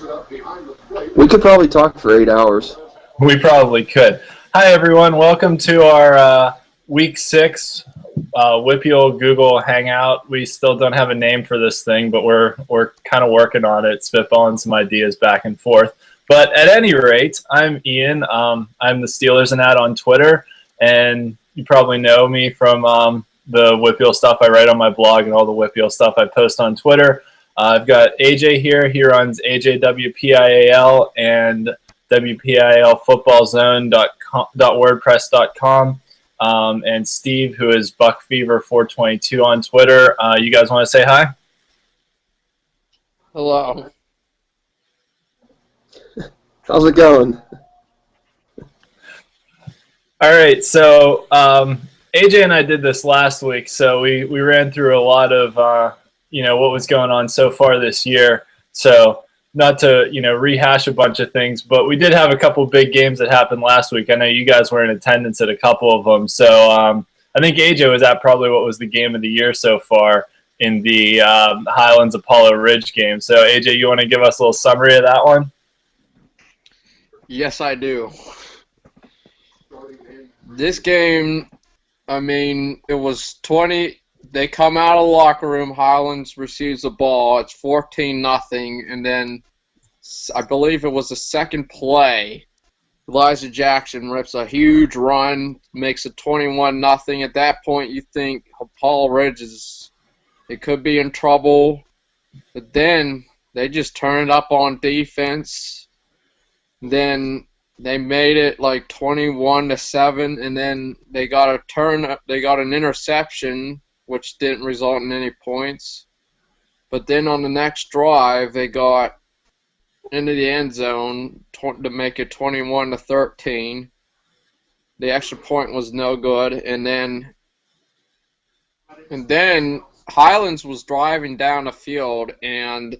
We could probably talk for 8 hours. We probably could. Hi, everyone. Welcome to our Week 6 WPIAL Google Hangout. We still don't have a name for this thing, but we're kind of working on it, spitballing some ideas back and forth. But at any rate, I'm Ian. I'm the Steelers and on Twitter, and you probably know me from the WPIAL stuff I write on my blog and all the WPIAL stuff I post on Twitter. I've got AJ here. He runs AJ WPIAL and WPIALfootballzone.wordpress.com. And Steve, who is BuckFever422 on Twitter. You guys want to say hi? Hello. How's it going? All right, so AJ and I did this last week, so we ran through a lot of what was going on so far this year. So not to rehash a bunch of things, but we did have a couple big games that happened last week. I know you guys were in attendance at a couple of them, so I think AJ was at probably what was the game of the year so far in the Highlands Apollo Ridge game. So AJ, you want to give us a little summary of that one? Yes, I do. This game, it was 20. They come out of the locker room. Highlands receives the ball. It's 14-0, and then I believe it was the second play. Elijah Jackson rips a huge run, makes it 21-0. At that point, you think Apollo Ridge it could be in trouble, but then they just turned up on defense. Then they made it like 21-7, and then they got an interception, which didn't result in any points. But then on the next drive, they got into the end zone to make it 21-13. The extra point was no good, and then Highlands was driving down the field, and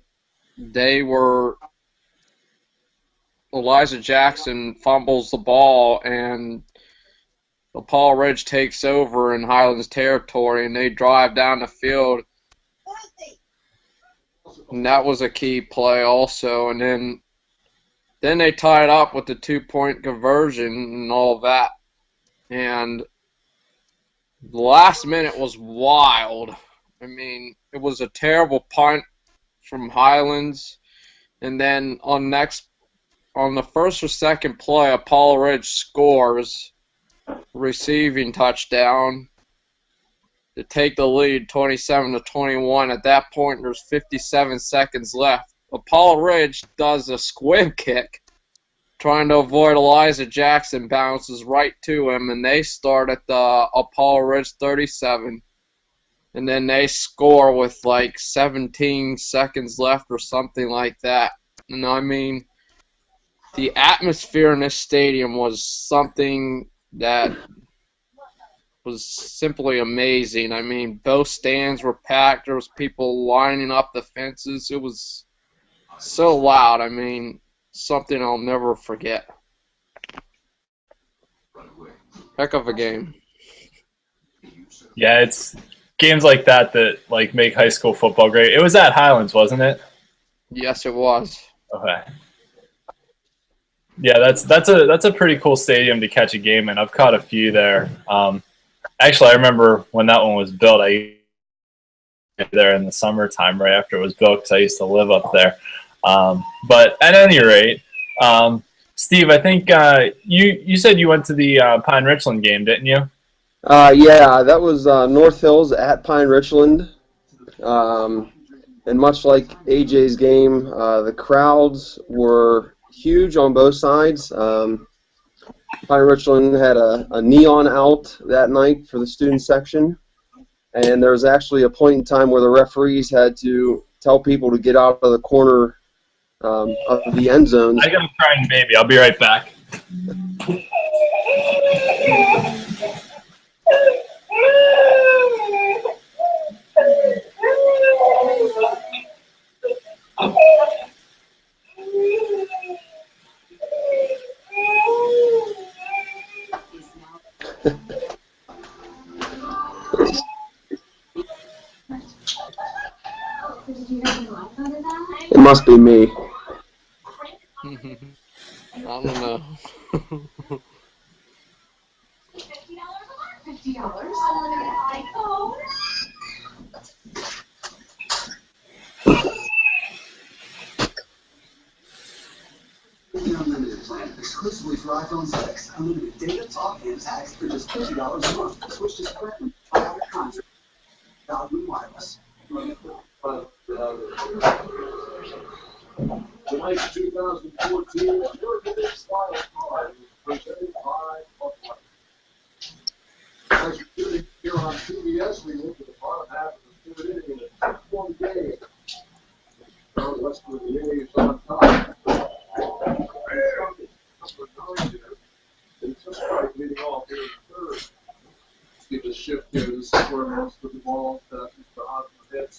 Elijah Jackson fumbles the ball, and Apollo Ridge takes over in Highlands territory, and they drive down the field. And that was a key play also. And then they tied up with the 2-point conversion and all that. And the last minute was wild. It was a terrible punt from Highlands. And then on the first or second play, Apollo Ridge scores receiving touchdown to take the lead 27-21. At that point, there's 57 seconds left. Apollo Ridge does a squib kick trying to avoid Elijah Jackson, bounces right to him, and they start at the Apollo Ridge 37. And then they score with like 17 seconds left or something like that. And the atmosphere in this stadium was something that was simply amazing. Both stands were packed. There was people lining up the fences. It was so loud. Something I'll never forget. Heck of a game. Yeah, it's games like that make high school football great. It was at Highlands, wasn't it? Yes, it was. Okay. Yeah, that's a pretty cool stadium to catch a game in. I've caught a few there. Actually, I remember when that one was built. I there in the summertime right after it was built because I used to live up there. But at any rate, Steve, I think you said you went to the Pine Richland game, didn't you? Yeah, that was North Hills at Pine Richland. And much like AJ's game, the crowds were huge on both sides. Pine Richland had a neon out that night for the student section, and there was actually a point in time where the referees had to tell people to get out of the corner of the end zones. I got a crying baby. I'll be right back. It must be me. I don't know. $50 unlimited iPhone. The unlimited plan exclusively for iPhone 6. Unlimited data, talk, and text for just $50 a month. Switch to Sprint without a contract. Value wireless. Tonight's 2014 American Style Card is presented by Bucklight. As you're tuning here on CBS, we move to the bottom half of the third inning in a 6-1 game. Western the A's on top. Number 9 there. It's just right leading off here in third. See the shift here. This is where most of the balls that Mr. Osmond hits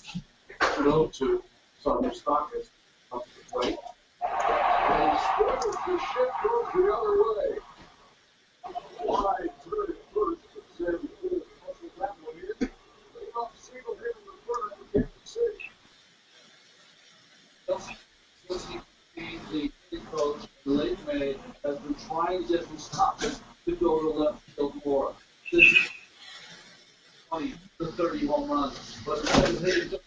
go to. Southern Stock is up to the plate. And the shift goes the other way. Wide third at first, but Sam Cole pushes that one in. Leading off single hit in the third for Kansas City. Since he became the hitting coach in late May, has been trying different stoppers to go to left field more. Since 20 to 30 home runs, but instead of hitting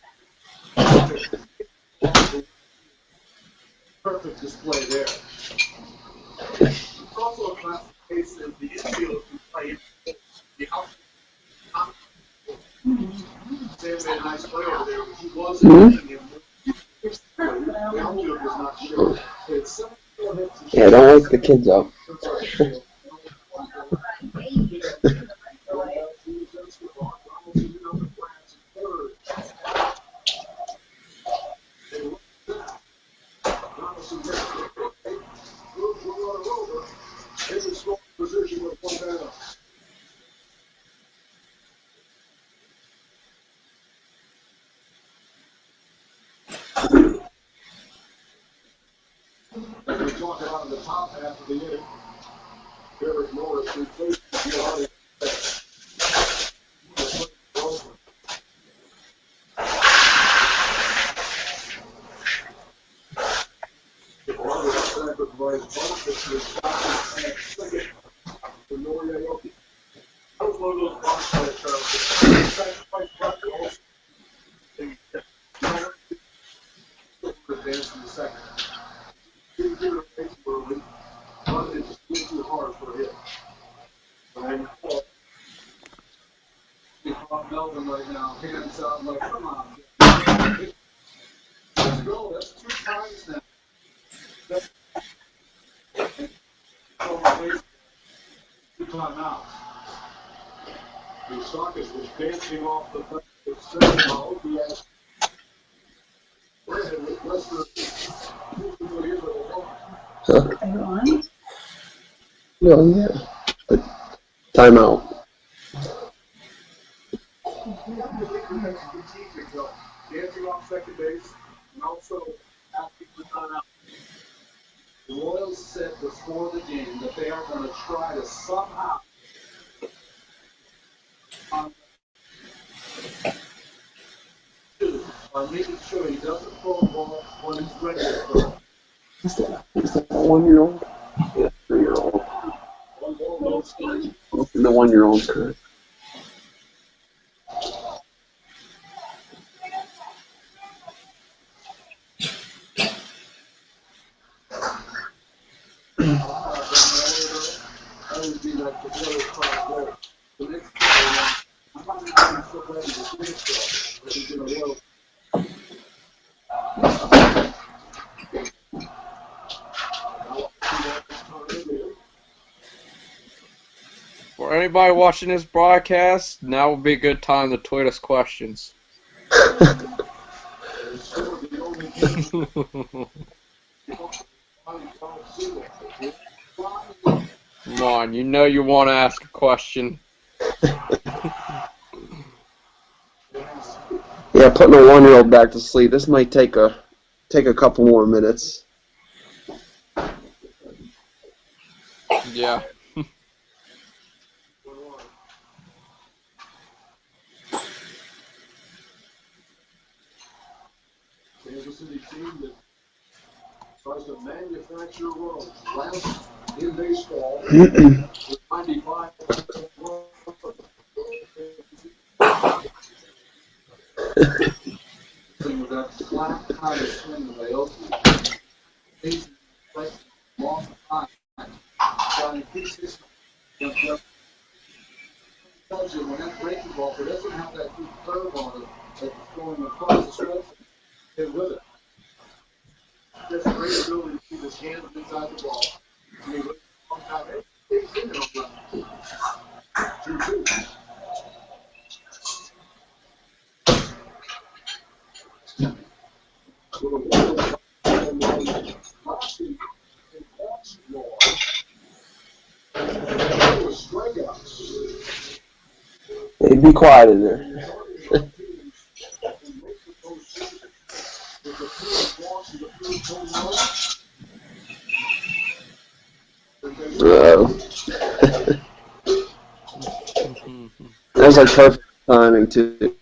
perfect display there. It's also a classic case of the infield who play the outfield. Sam made a nice play over there, but he wasn't hitting him. The outfield was not sure. It's 74 hits. Yeah, don't wake the kids up. Position with one down. As we talk about in the top half of the inning, Derek Norris replaced Giovanni. That was one of those box plays, Charles. Sacrifice pressure also. Advance in the second. Didn't give it a face early, but it just went too hard for a hit. And Bob Melvin right now, hands out like, come on. Let's go. That's 2 times now. That's 2 timeouts. Dusakis was dancing off the back of center. OPS. We're with Lester. Well, yeah. But timeout. Dancing off second base, and also asking for timeout. the Royals said before the game that they are going to try to somehow by making sure he doesn't throw the ball when he's ready to throw. Is that a 1-year-old? Yeah, 3-year-old. The 1-year-old's correct. That would be like the Royals trying to go. The next time, I'm not even so ready to finish that. But he's going to Royals. For anybody watching this broadcast, now would be a good time to tweet us questions. Come on, you know you want to ask a question. Yeah, putting a 1-year-old back to sleep. This might take a couple more minutes. Yeah. Kansas City team that tries to manufacture runs. Last in baseball, with 95 with that flat kind of swing of Aoki. He's like long time. Got in 6 tells you when that breaking ball, if it doesn't have that deep curve on it that's going across the stretch, hit with it. Just great ability to keep his hands inside the ball. And he looks long time. It's in it on the 2-2. Hey, be quiet in there. That was like perfect timing too.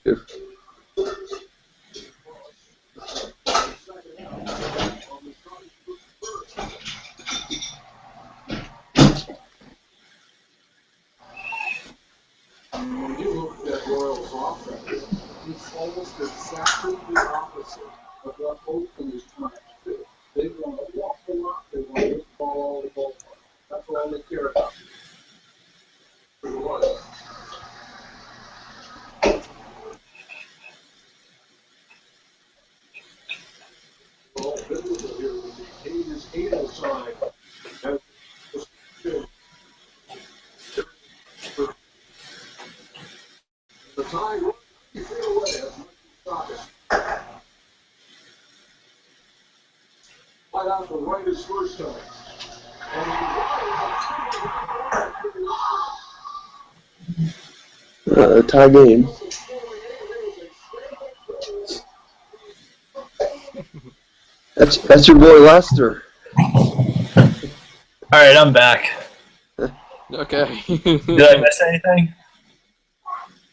When you look at Royals offense, it's almost exactly the opposite of what Oakland is trying to do. They want to walk a lot, they want to hit the ball all the ballpark. That's all they care about. For the Royals. Well, biblical here would be Hayes' anal side. The time runs away as much as stop it. Right out the right his first time. Tie game. That's your boy Lester. All right, I'm back. Okay. Did I miss anything?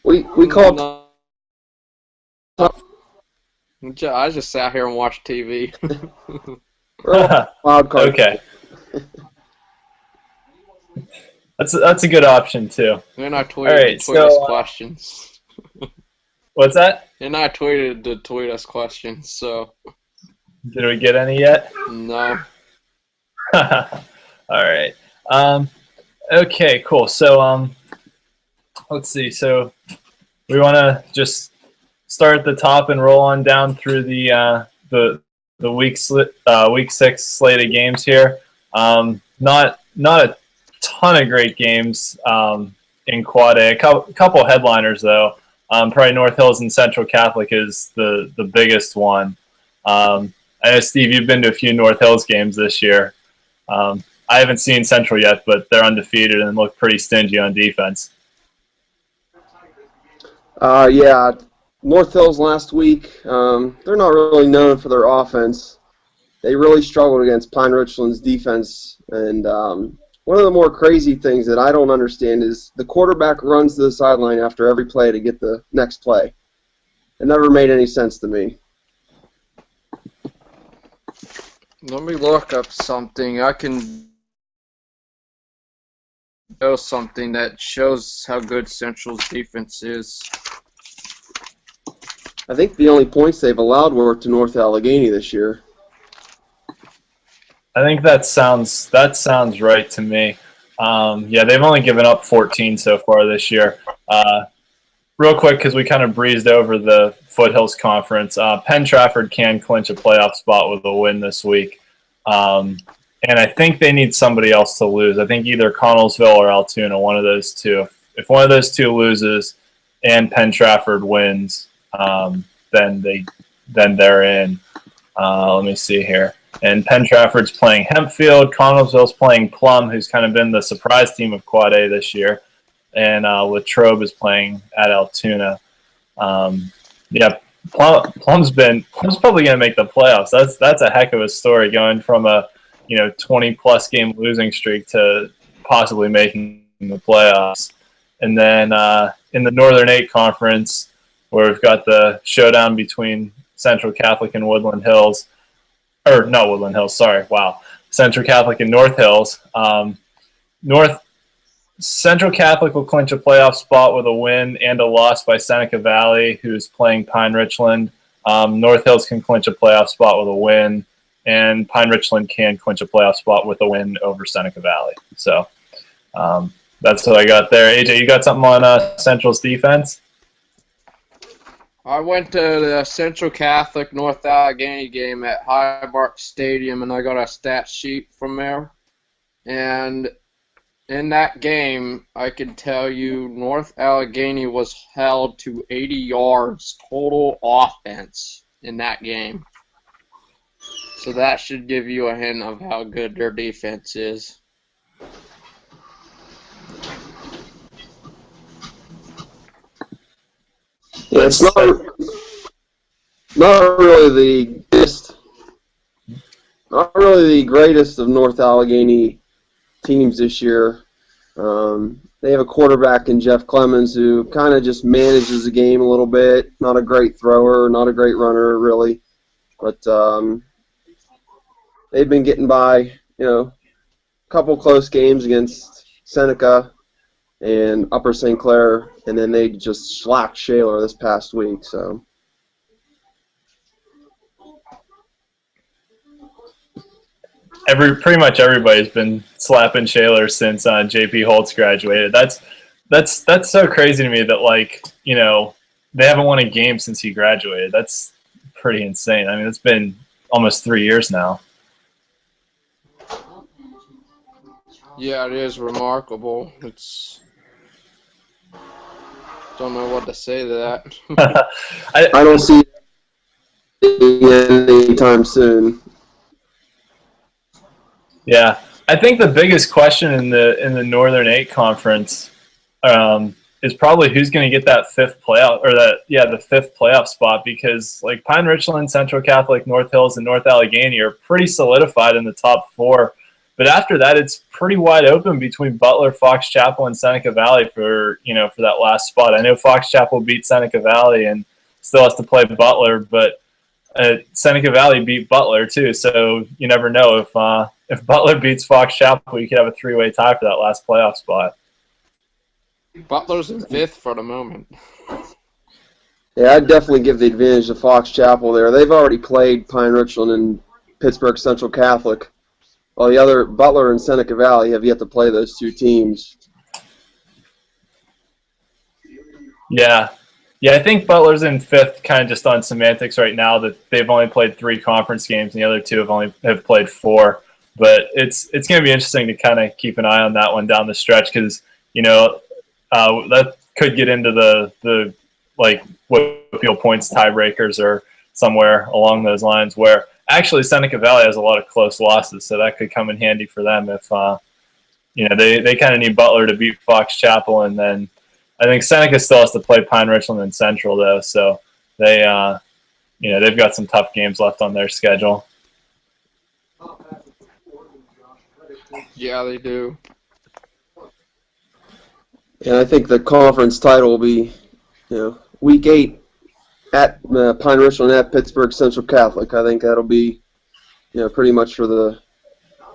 We called. No. I just sat here and watched TV. Wild card. Okay. That's a good option too. And I tweeted All right, to tweet us so, questions. What's that? And I tweeted to tweet us questions, so Did we get any yet? no. All right. Okay, cool. So let's see. So we want to just start at the top and roll on down through the week 6 slate of games here. Not a ton of great games in Quad A. A couple headliners though. Probably North Hills and Central Catholic is the biggest one. I know, Steve, you've been to a few North Hills games this year. I haven't seen Central yet, but they're undefeated and look pretty stingy on defense. Yeah, North Hills last week. They're not really known for their offense. They really struggled against Pine Richland's defense. And one of the more crazy things that I don't understand is the quarterback runs to the sideline after every play to get the next play. It never made any sense to me. Let me look up something. I can know something that shows how good Central's defense is. I think the only points they've allowed were to North Allegheny this year. I think that sounds right to me. Yeah, they've only given up 14 so far this year. Real quick, because we kind of breezed over the Foothills Conference, Penn Trafford can clinch a playoff spot with a win this week. And I think they need somebody else to lose. I think either Connellsville or Altoona, one of those two. If one of those two loses and Penn Trafford wins, then they're in. Let me see here. And Penn Trafford's playing Hempfield. Connellsville's playing Plum, who's kind of been the surprise team of Quad A this year. And Latrobe is playing at Altoona. Yeah, Plum's probably going to make the playoffs. That's a heck of a story, going from a 20-plus game losing streak to possibly making the playoffs. And then in the Northern 8 Conference, where we've got the showdown between Central Catholic and Woodland Hills, or no, Woodland Hills, sorry, wow. Central Catholic and North Hills. Central Catholic will clinch a playoff spot with a win and a loss by Seneca Valley, who's playing Pine Richland. North Hills can clinch a playoff spot with a win, and Pine Richland can clinch a playoff spot with a win over Seneca Valley. So that's what I got there. AJ, you got something on Central's defense? I went to the Central Catholic North Allegheny game at Highmark Stadium, and I got a stat sheet from there. And in that game, I can tell you North Allegheny was held to 80 yards total offense in that game. So that should give you a hint of how good their defense is. Yeah, it's not really the greatest of North Allegheny teams this year. They have a quarterback in Jeff Clemens who kind of just manages the game a little bit. Not a great thrower, not a great runner, really. But they've been getting by, a couple close games against Seneca and Upper St. Clair, and then they just slacked Shaler this past week. So. Pretty much everybody's been slapping Shaler since JP Holtz graduated. That's so crazy to me that they haven't won a game since he graduated. That's pretty insane. I mean, it's been almost 3 years now. Yeah, it is remarkable. Don't know what to say to that. I don't see it anytime soon. Yeah, I think the biggest question in the Northern 8 Conference is probably who's going to get that fifth playoff spot, because Pine Richland, Central Catholic, North Hills, and North Allegheny are pretty solidified in the top 4. But after that, it's pretty wide open between Butler, Fox Chapel, and Seneca Valley for that last spot. I know Fox Chapel beat Seneca Valley and still has to play Butler, but Seneca Valley beat Butler too. So you never know if Butler beats Fox Chapel, you could have a 3-way tie for that last playoff spot. Butler's in 5th for the moment. Yeah, I'd definitely give the advantage to Fox Chapel there. They've already played Pine Richland and Pittsburgh Central Catholic. While the other, Butler and Seneca Valley, have yet to play those two teams. Yeah, I think Butler's in 5th kind of just on semantics right now, that they've only played 3 conference games and the other 2 have played 4. But it's going to be interesting to kind of keep an eye on that one down the stretch, because that could get into the WPIAL points tiebreakers or somewhere along those lines, where actually Seneca Valley has a lot of close losses, so that could come in handy for them if they kind of need Butler to beat Fox Chapel, and then I think Seneca still has to play Pine Richland and Central though, so they've got some tough games left on their schedule. Yeah, they do. And I think the conference title will be, Week 8 at Pine Richland at Pittsburgh Central Catholic. I think that'll be, pretty much for the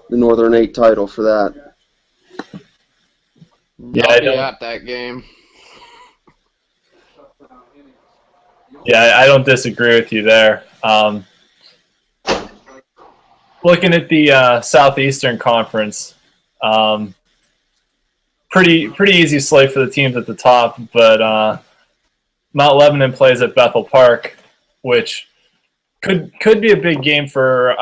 Northern 8 title for that. Yeah, I'll be at that game. Yeah, I don't disagree with you there. Looking at the Southeastern Conference, pretty easy slate for the teams at the top, but Mount Lebanon plays at Bethel Park, which could be a big game for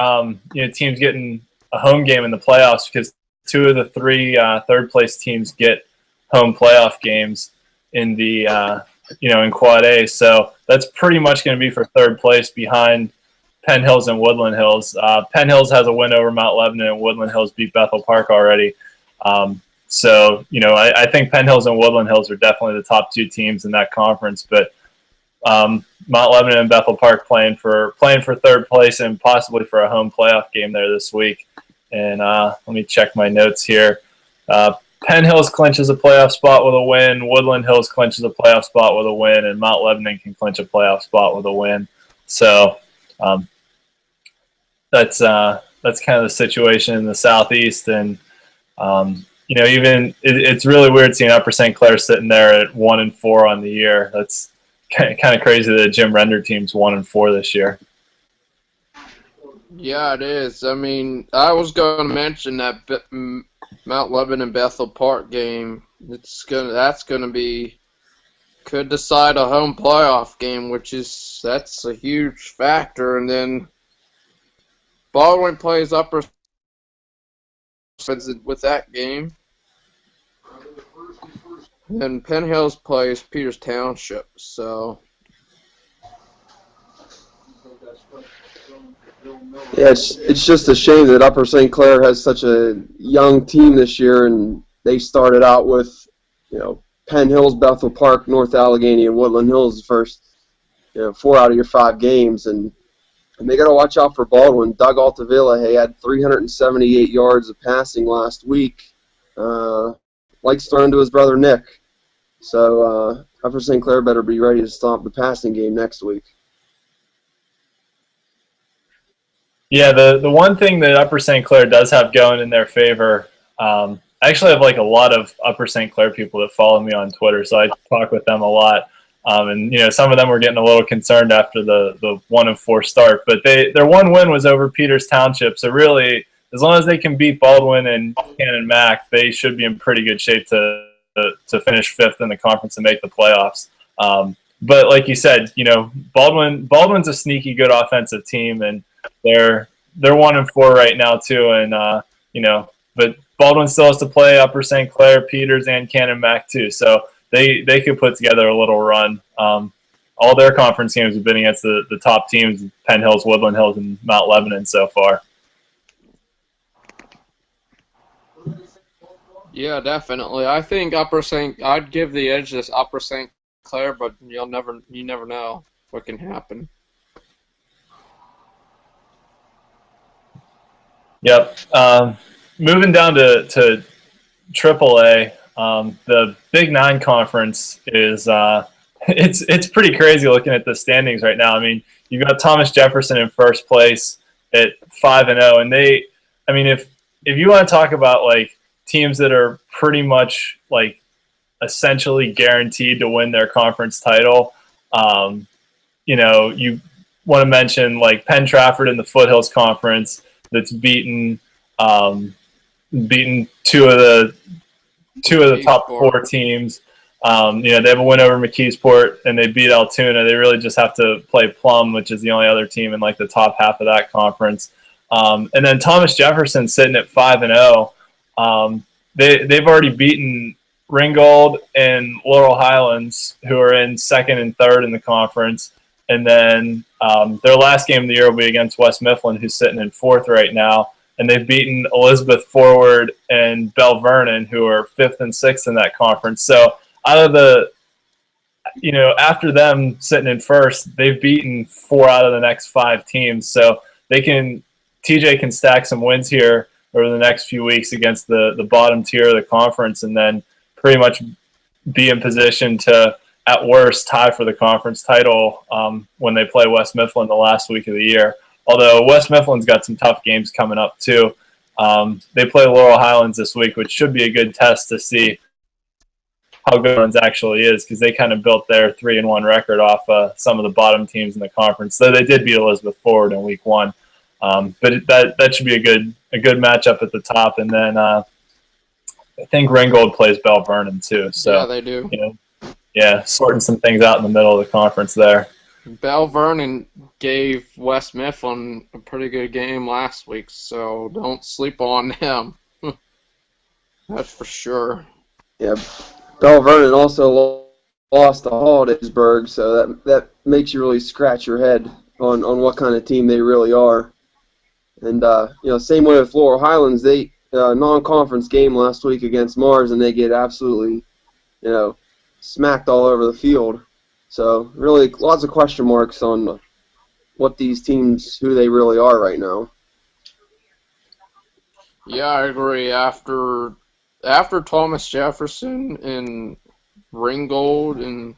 teams getting a home game in the playoffs, because 2 of the 3 third place teams get home playoff games in the in Quad A. So that's pretty much going to be for third place behind Penn Hills and Woodland Hills. Penn Hills has a win over Mount Lebanon, and Woodland Hills beat Bethel Park already. So I think Penn Hills and Woodland Hills are definitely the top 2 teams in that conference. But Mount Lebanon and Bethel Park playing for third place and possibly for a home playoff game there this week. And let me check my notes here. Penn Hills clinches a playoff spot with a win. Woodland Hills clinches a playoff spot with a win, and Mount Lebanon can clinch a playoff spot with a win. So that's kind of the situation in the Southeast, and even it's really weird seeing Upper St. Clair sitting there at 1-4 on the year. That's kind of crazy that Jim Render team's 1-4 this year. Yeah, it is. I mean, I was going to mention that Mount Lebanon Bethel Park game. That's gonna be could decide a home playoff game, that's a huge factor. And then Baldwin plays Upper with that game. And then Penn Hills plays Peters Township. So. Yeah, it's just a shame that Upper St. Clair has such a young team this year, and they started out with, Penn Hills, Bethel Park, North Allegheny, and Woodland Hills the first, 4 out of your 5 games, and they got to watch out for Baldwin. Doug Altavilla, he had 378 yards of passing last week. Likes throwing to his brother Nick, so Upper St. Clair better be ready to stomp the passing game next week. Yeah, the one thing that Upper St. Clair does have going in their favor, I actually have a lot of Upper St. Clair people that follow me on Twitter, so I talk with them a lot. And some of them were getting a little concerned after the 1-4 start, but their one win was over Peters Township. So really, as long as they can beat Baldwin and Cannon Mac, they should be in pretty good shape to finish 5th in the conference and make the playoffs. But like you said, Baldwin's a sneaky good offensive team, and they're 1-4 right now too, and but Baldwin still has to play Upper St. Clair, Peters, and Cannon Mac too, so they could put together a little run. All their conference games have been against the top teams: Penn Hills, Woodland Hills, and Mount Lebanon so far. Yeah, definitely. I think I'd give the edge to Upper St. Clair, but you never know what can happen. Yep. Moving down to AAA, the Big 9 conference is it's pretty crazy looking at the standings right now. I mean, you've got Thomas Jefferson in first place at 5-0, and if you want to talk about teams that are pretty much essentially guaranteed to win their conference title, you want to mention Penn Trafford in the Foothills Conference that's beaten two of the top 4 teams. They have a win over McKeesport, and they beat Altoona. They really just have to play Plum, which is the only other team in the top half of that conference. And then Thomas Jefferson sitting at 5-0. They've already beaten Ringgold and Laurel Highlands, who are in 2nd and 3rd in the conference. And then their last game of the year will be against West Mifflin, who's sitting in 4th right now. And they've beaten Elizabeth Forward and Bell Vernon, who are 5th and 6th in that conference. So out of after them sitting in 1st, they've beaten 4 out of the next 5 teams. So TJ can stack some wins here over the next few weeks against the bottom tier of the conference, and then pretty much be in position to, at worst, tie for the conference title when they play West Mifflin the last week of the year. Although West Mifflin's got some tough games coming up too. They play Laurel Highlands this week, which should be a good test to see how good Highlands actually is, because they kind of built their 3-1 record off some of the bottom teams in the conference. So they did beat Elizabeth Forward in week 1. But that should be a good matchup at the top, and then I think Ringgold plays Bell Vernon too. So yeah, they do. Sorting some things out in the middle of the conference there. Bell Vernon gave West Mifflin a pretty good game last week, so don't sleep on them. That's for sure. Yeah, Bell Vernon also lost to Hollidaysburg, so that makes you really scratch your head on what kind of team they really are. And same way with Laurel Highlands, they non-conference game last week against Mars, and they get absolutely smacked all over the field. So really, lots of question marks on what these teams, who they really are right now. Yeah, I agree. After Thomas Jefferson and Ringgold and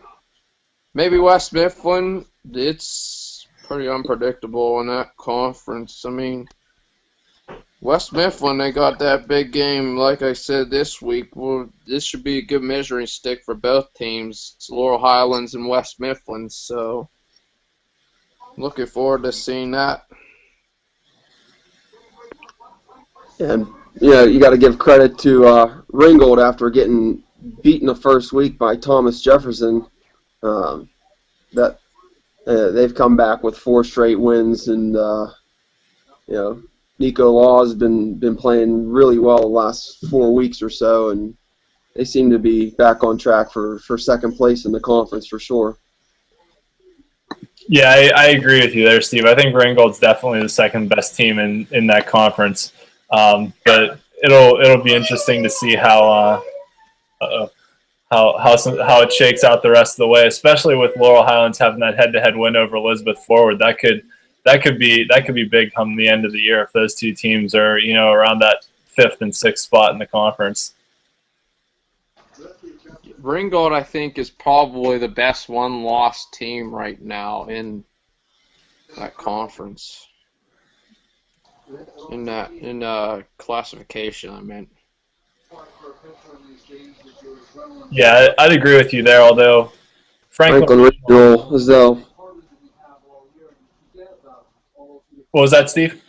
maybe West Mifflin, it's pretty unpredictable in that conference. I mean, West Mifflin, they got that big game, like I said, this week. Well, this should be a good measuring stick for both teams. It's Laurel Highlands and West Mifflin, so looking forward to seeing that. And you got to give credit to Ringgold after getting beaten the first week by Thomas Jefferson. That they've come back with 4 straight wins, and Nico Law has been playing really well the last 4 weeks or so, and they seem to be back on track for second place in the conference for sure. Yeah, I agree with you there, Steve. I think Ringgold's definitely the second best team in that conference. But it'll be interesting to see how it shakes out the rest of the way, especially with Laurel Highlands having that head-to-head win over Elizabeth Forward. That could be big come the end of the year if those two teams are around that 5th and 6th spot in the conference. Ringgold, I think, is probably the best one-loss team right now in that conference. In classification, I meant. Yeah, I'd agree with you there. Although Franklin Regional as well. What was that, Steve?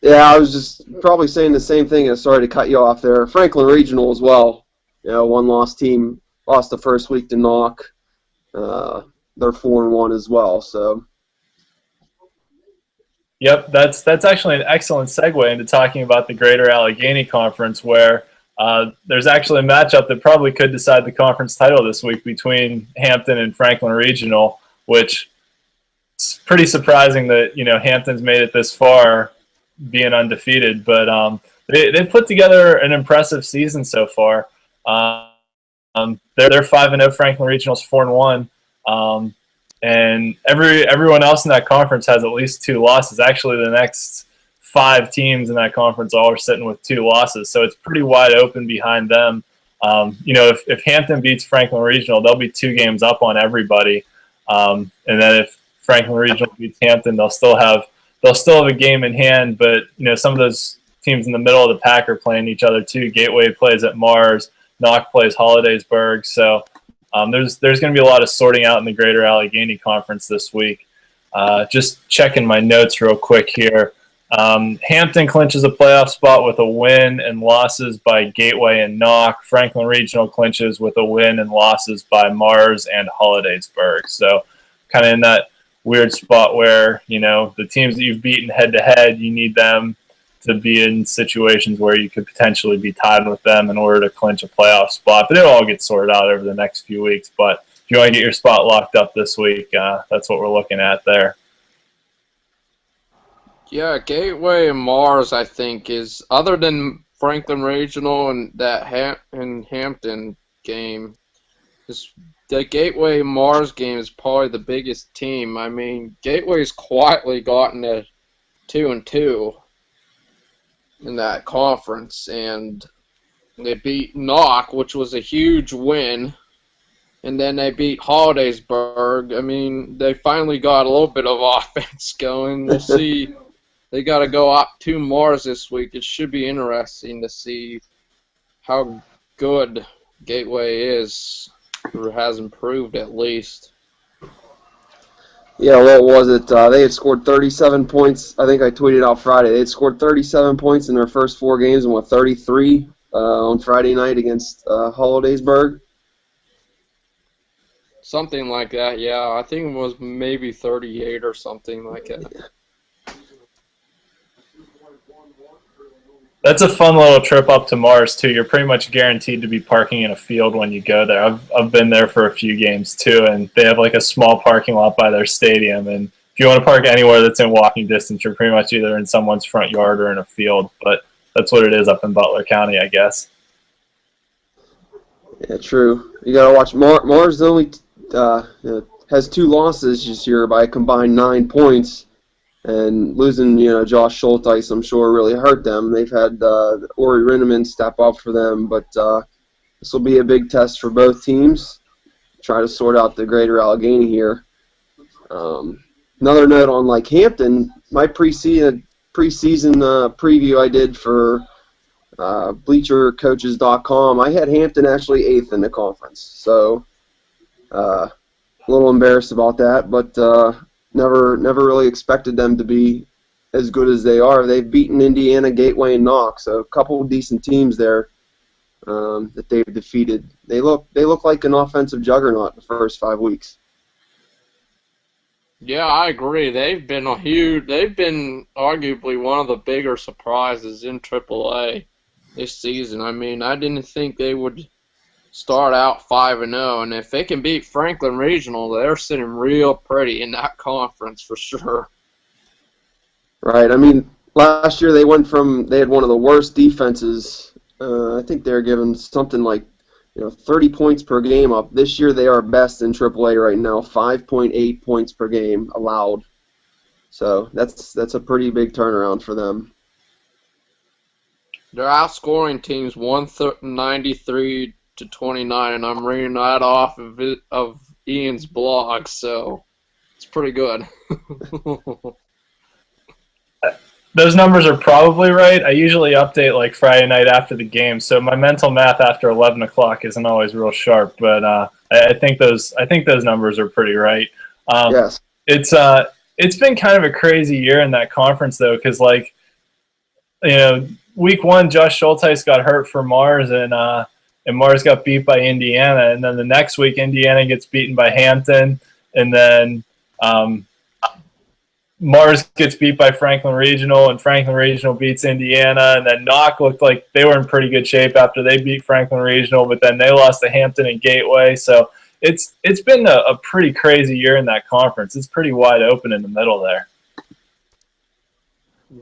Yeah, I was just probably saying the same thing. And sorry to cut you off there. Franklin Regional as well. One-loss team. Lost the first week to Knock. They're 4-1 as well. So. Yep, that's actually an excellent segue into talking about the Greater Allegheny Conference, where there's actually a matchup that probably could decide the conference title this week between Hampton and Franklin Regional, which is pretty surprising that Hampton's made it this far, being undefeated. But they've put together an impressive season so far. They're 5-0. Franklin Regional's 4-1. And everyone else in that conference has at least 2 losses. Actually, the next 5 teams in that conference all are sitting with 2 losses, so it's pretty wide open behind them. If Hampton beats Franklin Regional, they'll be 2 games up on everybody. And then if Franklin Regional beats Hampton, they'll still have a game in hand. But some of those teams in the middle of the pack are playing each other too. Gateway plays at Mars. Knock plays Hollidaysburg. So. There's going to be a lot of sorting out in the Greater Allegheny Conference this week. Just checking my notes real quick here. Hampton clinches a playoff spot with a win and losses by Gateway and Knock. Franklin Regional clinches with a win and losses by Mars and Hollidaysburg. So kind of in that weird spot where, the teams that you've beaten head-to-head, you need them to be in situations where you could potentially be tied with them in order to clinch a playoff spot. But it'll all get sorted out over the next few weeks. But if you want to get your spot locked up this week, that's what we're looking at there. Yeah, Gateway and Mars, I think, is, other than Franklin Regional and that Hampton game, the Gateway and Mars game is probably the biggest team. I mean, Gateway's quietly gotten to 2-2. In that conference, and they beat Knock, which was a huge win, and then they beat Hollidaysburg. I mean, they finally got a little bit of offense going. We'll see. They got to go up to Mars this week. It should be interesting to see how good Gateway is, or has improved at least. Yeah, what was it? They had scored 37 points. I think I tweeted out Friday. They had scored 37 points in their first 4 games and won 33 on Friday night against Hollidaysburg. Something like that, yeah. I think it was maybe 38 or something like that. That's a fun little trip up to Mars, too. You're pretty much guaranteed to be parking in a field when you go there. I've been there for a few games, too, and they have like a small parking lot by their stadium. And if you want to park anywhere that's in walking distance, you're pretty much either in someone's front yard or in a field. But that's what it is up in Butler County, I guess. Yeah, true. You got to watch Mars only has 2 losses this year by a combined 9 points. And losing, Josh Schulteis, I'm sure, really hurt them. They've had Ori Rinneman step up for them, but this will be a big test for both teams. Try to sort out the Greater Allegheny here. another note on like Hampton, my preseason preview I did for BleacherCoaches.com, I had Hampton actually 8th in the conference. So a little embarrassed about that, but never really expected them to be as good as they are. They've beaten Indiana, Gateway, and Knox, so a couple of decent teams there that they've defeated. They look like an offensive juggernaut the first 5 weeks. Yeah, I agree. They've been arguably one of the bigger surprises in AAA this season. I mean, I didn't think they would start out 5-0, and if they can beat Franklin Regional, they're sitting real pretty in that conference for sure. Right. I mean, last year they had one of the worst defenses. I think they're given something like 30 points per game up. This year they are best in AAA right now, 5.8 points per game allowed. So that's a pretty big turnaround for them. They're outscoring teams 193 to 29, and I'm reading that off of Ian's blog, so it's pretty good. Those numbers are probably right. I usually update like Friday night after the game, so my mental math after 11 o'clock isn't always real sharp. But I think those numbers are pretty right. Yes. It's been kind of a crazy year in that conference though, because week 1 Josh Schulteis got hurt for Mars, and Mars got beat by Indiana, and then the next week Indiana gets beaten by Hampton, and then Mars gets beat by Franklin Regional, and Franklin Regional beats Indiana, and then Knox looked like they were in pretty good shape after they beat Franklin Regional, but then they lost to Hampton and Gateway. So it's been a pretty crazy year in that conference. It's pretty wide open in the middle there.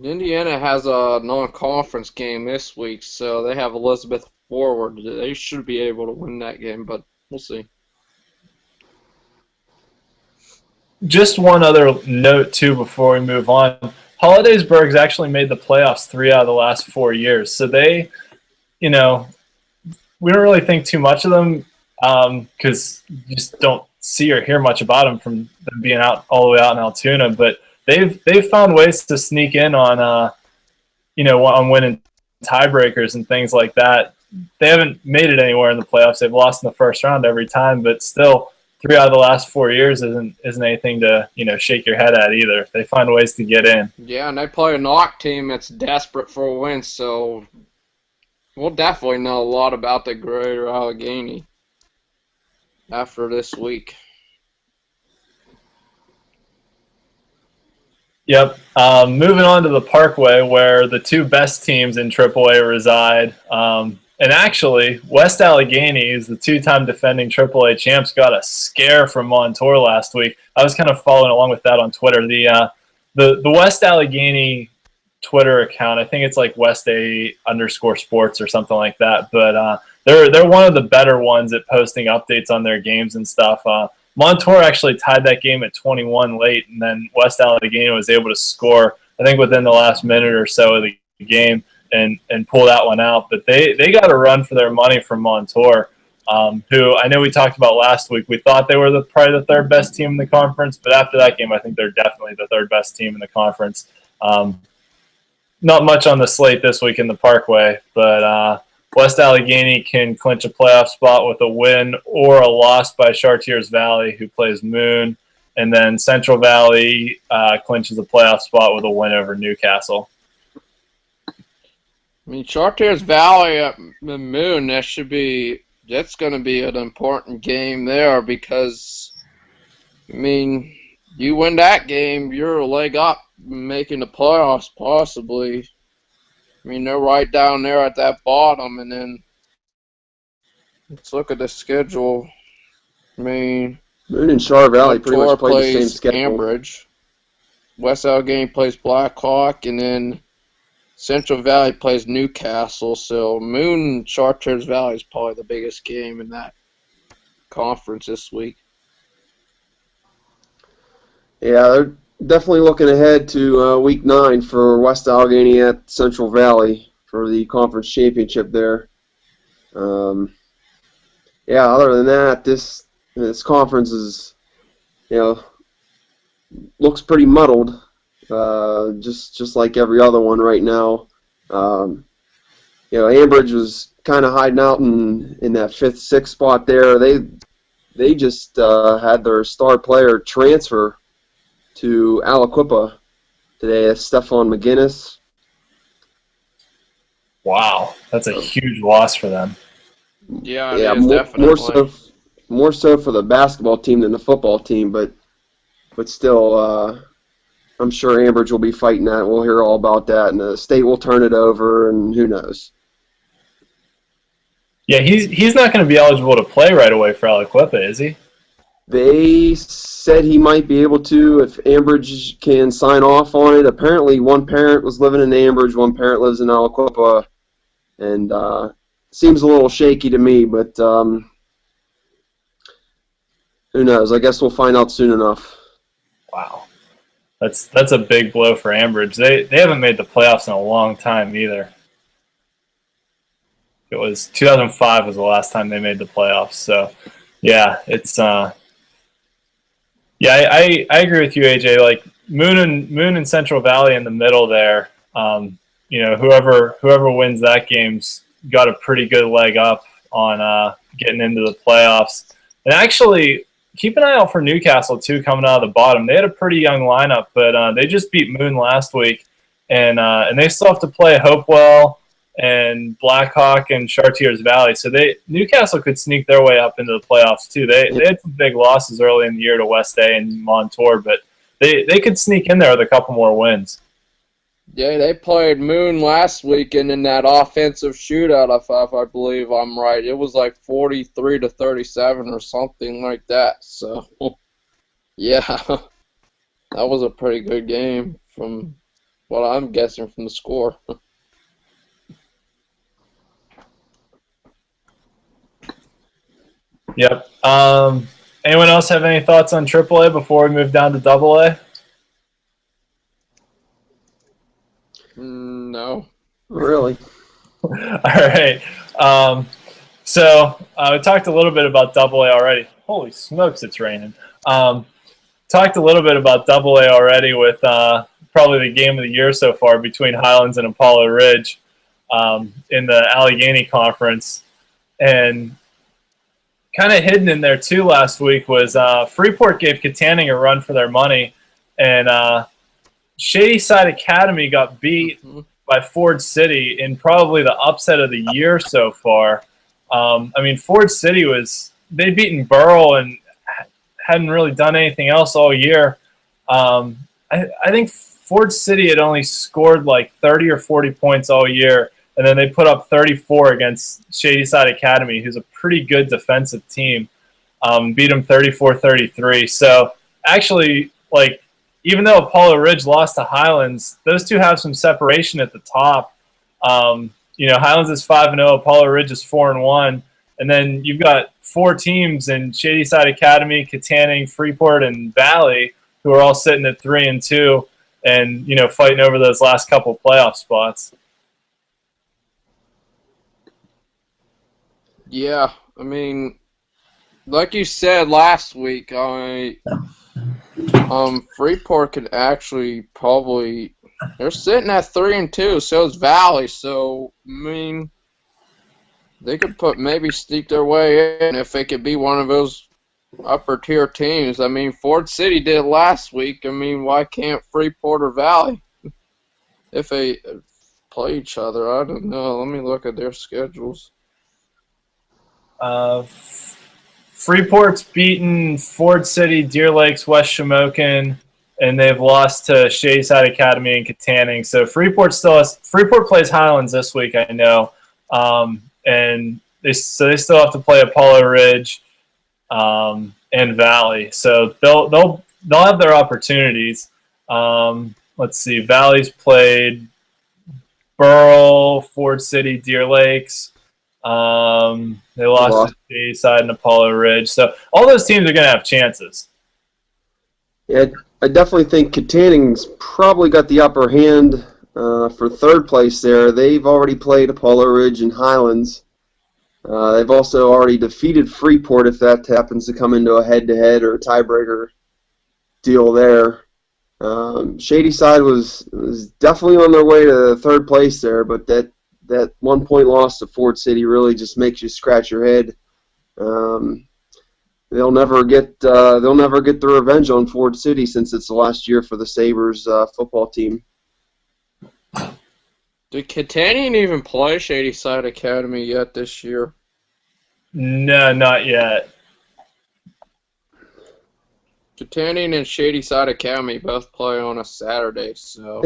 Indiana has a non-conference game this week, so they have Elizabeth Forward. They should be able to win that game, but we'll see. Just one other note, too, before we move on. Hollidaysburg's actually made the playoffs 3 out of the last 4 years. So they, we don't really think too much of them because you just don't see or hear much about them from them being out all the way out in Altoona. But they've found ways to sneak in on, on winning tiebreakers and things like that. They haven't made it anywhere in the playoffs. They've lost in the first round every time, but still – 3 out of the last 4 years isn't anything to shake your head at either. They find ways to get in. Yeah, and they play a Knox team that's desperate for a win, so we'll definitely know a lot about the Greater Allegheny after this week. Yep. Moving on to the Parkway, where the 2 best teams in AAA reside. And actually, West Allegheny is the 2-time defending AAA champs. Got a scare from Montour last week. I was kind of following along with that on Twitter. The West Allegheny Twitter account, I think it's like West_sports or something like that. But they're one of the better ones at posting updates on their games and stuff. Montour actually tied that game at 21 late, and then West Allegheny was able to score, I think, within the last minute or so of the game. And pull that one out. But they got a run for their money from Montour, who I know we talked about last week. We thought they were probably the 3rd best team in the conference, but after that game, I think they're definitely the 3rd best team in the conference. Not much on the slate this week in the Parkway, but West Allegheny can clinch a playoff spot with a win or a loss by Chartiers Valley, who plays Moon, and then Central Valley clinches a playoff spot with a win over Newcastle. I mean, Chartiers Valley at Moon, that's going to be an important game there because, I mean, you win that game, you're a leg up making the playoffs possibly. I mean, they're right down there at that bottom, and then let's look at the schedule. I mean, Moon and Char Valley pretty much play the same schedule. Ambridge. West Allegheny plays Blackhawk, and then Central Valley plays Newcastle, so Moon and Chartiers Valley is probably the biggest game in that conference this week. Yeah, they're definitely looking ahead to Week 9 for West Allegheny at Central Valley for the conference championship there. Other than that, this conference is, looks pretty muddled, just like every other one right now. Ambridge was kind of hiding out in that 5th, 6th spot there. They just had their star player transfer to Aliquippa today. That's Stephon McGinnis. Wow, that's a huge loss for them. Yeah, it is definitely. More so for the basketball team than the football team, but still, I'm sure Ambridge will be fighting that. We'll hear all about that, and the state will turn it over, and who knows. Yeah, he's not going to be eligible to play right away for Aliquippa, is he? They said he might be able to if Ambridge can sign off on it. Apparently, one parent was living in Ambridge, one parent lives in Aliquippa, and seems a little shaky to me, but who knows? I guess we'll find out soon enough. Wow. That's a big blow for Ambridge. They haven't made the playoffs in a long time either. It was 2005 was the last time they made the playoffs. So, yeah, it's I agree with you, AJ. Like Moon and Central Valley in the middle there. Whoever wins that game's got a pretty good leg up on getting into the playoffs. And actually, keep an eye out for Newcastle too, coming out of the bottom. They had a pretty young lineup, but they just beat Moon last week, and they still have to play Hopewell and Blackhawk and Chartiers Valley. So Newcastle could sneak their way up into the playoffs too. They had some big losses early in the year to West A and Montour, but they could sneak in there with a couple more wins. Yeah, they played Moon last weekend in that offensive shootout, if I believe I'm right. It was like 43-37 or something like that. So, yeah, that was a pretty good game from what I'm guessing from the score. Yep. Anyone else have any thoughts on AAA before we move down to AA? No. Really? All right. So we talked a little bit about AA already. Holy smokes, it's raining. Talked a little bit about AA already with probably the game of the year so far between Highlands and Apollo Ridge in the Allegheny Conference. And kind of hidden in there too last week was Freeport gave Katanning a run for their money, and Shadyside Academy got beat by Ford City in probably the upset of the year so far. Ford City they'd beaten Burrell and hadn't really done anything else all year. I think Ford City had only scored like 30 or 40 points all year, and then they put up 34 against Shadyside Academy, who's a pretty good defensive team. Beat them 34-33. So actually, even though Apollo Ridge lost to Highlands, those two have some separation at the top. Highlands is 5-0, Apollo Ridge is 4-1, and then you've got 4 teams in Shadyside Academy, Katanning, Freeport, and Valley who are all sitting at 3-2, and fighting over those last couple playoff spots. Yeah, like you said last week, Freeport could actually probably, they're sitting at 3-2, so is Valley, so, they could maybe sneak their way in if they could be one of those upper tier teams. Ford City did last week. Why can't Freeport or Valley if they play each other? I don't know. Let me look at their schedules. Freeport's beaten Ford City, Deer Lakes, West Shamokin, and they've lost to Shadyside Academy and Katanning. So Freeport plays Highlands this week, I know, and they still have to play Apollo Ridge and Valley. So they'll have their opportunities. Let's see, Valley's played Burrell, Ford City, Deer Lakes. They lost to Shadyside and Apollo Ridge. So all those teams are going to have chances. Yeah, I definitely think Katanning's probably got the upper hand for third place there. They've already played Apollo Ridge and Highlands. They've also already defeated Freeport if that happens to come into a head-to-head or a tiebreaker deal there. Shadyside was definitely on their way to third place there, but that 1 point loss to Ford City really just makes you scratch your head. Um, they'll never get the revenge on Ford City since it's the last year for the Sabres football team. Did Catanian even play Shadyside Academy yet this year? No, not yet. Catanian and Shadyside Academy both play on a Saturday, so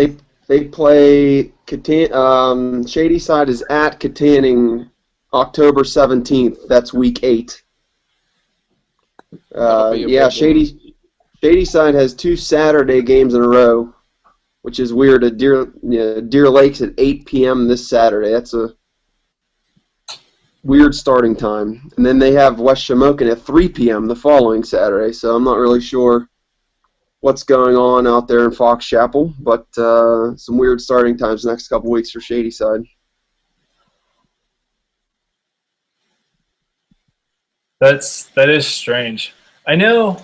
They play Shadyside is at Katanning October 17th. That's week 8. That'll be a Yeah, big one. Shadyside has 2 Saturday games in a row, which is weird. At Deer Lakes at 8 p.m. this Saturday. That's a weird starting time. And then they have West Shamokin at 3 p.m. the following Saturday. So I'm not really sure what's going on out there in Fox Chapel, but some weird starting times the next couple weeks for Shadyside. That is strange. I know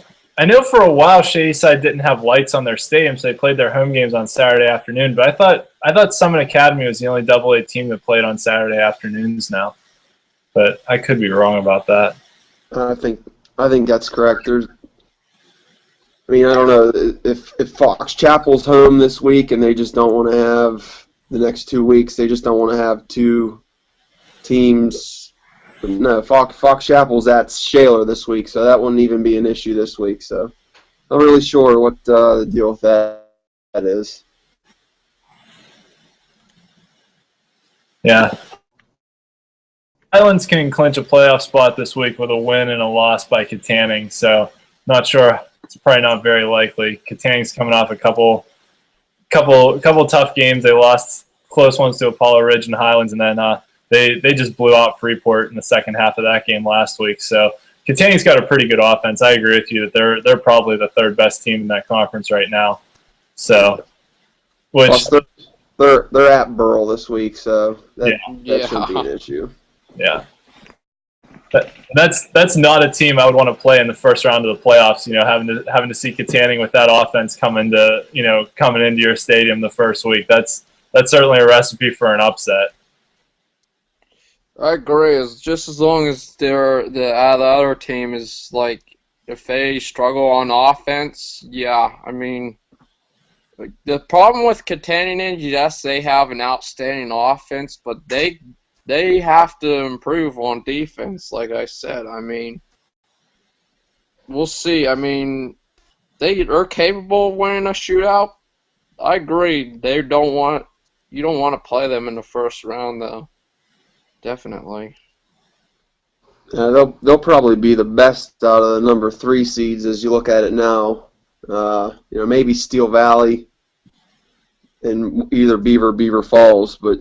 for a while Shadyside didn't have lights on their stadium, so they played their home games on Saturday afternoon. But I thought Summit Academy was the only AA team that played on Saturday afternoons now. But I could be wrong about that. I think that's correct. I don't know if Fox Chapel's home this week and they just don't want to have the next 2 weeks. They just don't want to have 2 teams. No, Fox Chapel's at Shaler this week, so that wouldn't even be an issue this week. So I'm not really sure what the deal with that is. Yeah. Highlands can clinch a playoff spot this week with a win and a loss by Katanning, so not sure. It's probably not very likely. Katanning's coming off a couple tough games. They lost close ones to Apollo Ridge and Highlands, and then they just blew out Freeport in the second half of that game last week. So Katanning's got a pretty good offense. I agree with you that they're probably the third best team in that conference right now. So, which they're at Burrell this week, so that shouldn't be an issue. Yeah. That's not a team I would want to play in the first round of the playoffs. Having to see Katanning with that offense coming into your stadium the first week. That's certainly a recipe for an upset. I agree. It's just as long as the other team is like, if they struggle on offense, yeah. The problem with Katanning is, yes, they have an outstanding offense, but they have to improve on defense, like I said. We'll see. They're capable of winning a shootout. I agree. You don't want to play them in the first round, though. Definitely. They'll probably be the best out of the number 3 seeds as you look at it now. Maybe Steel Valley and either Beaver Falls, but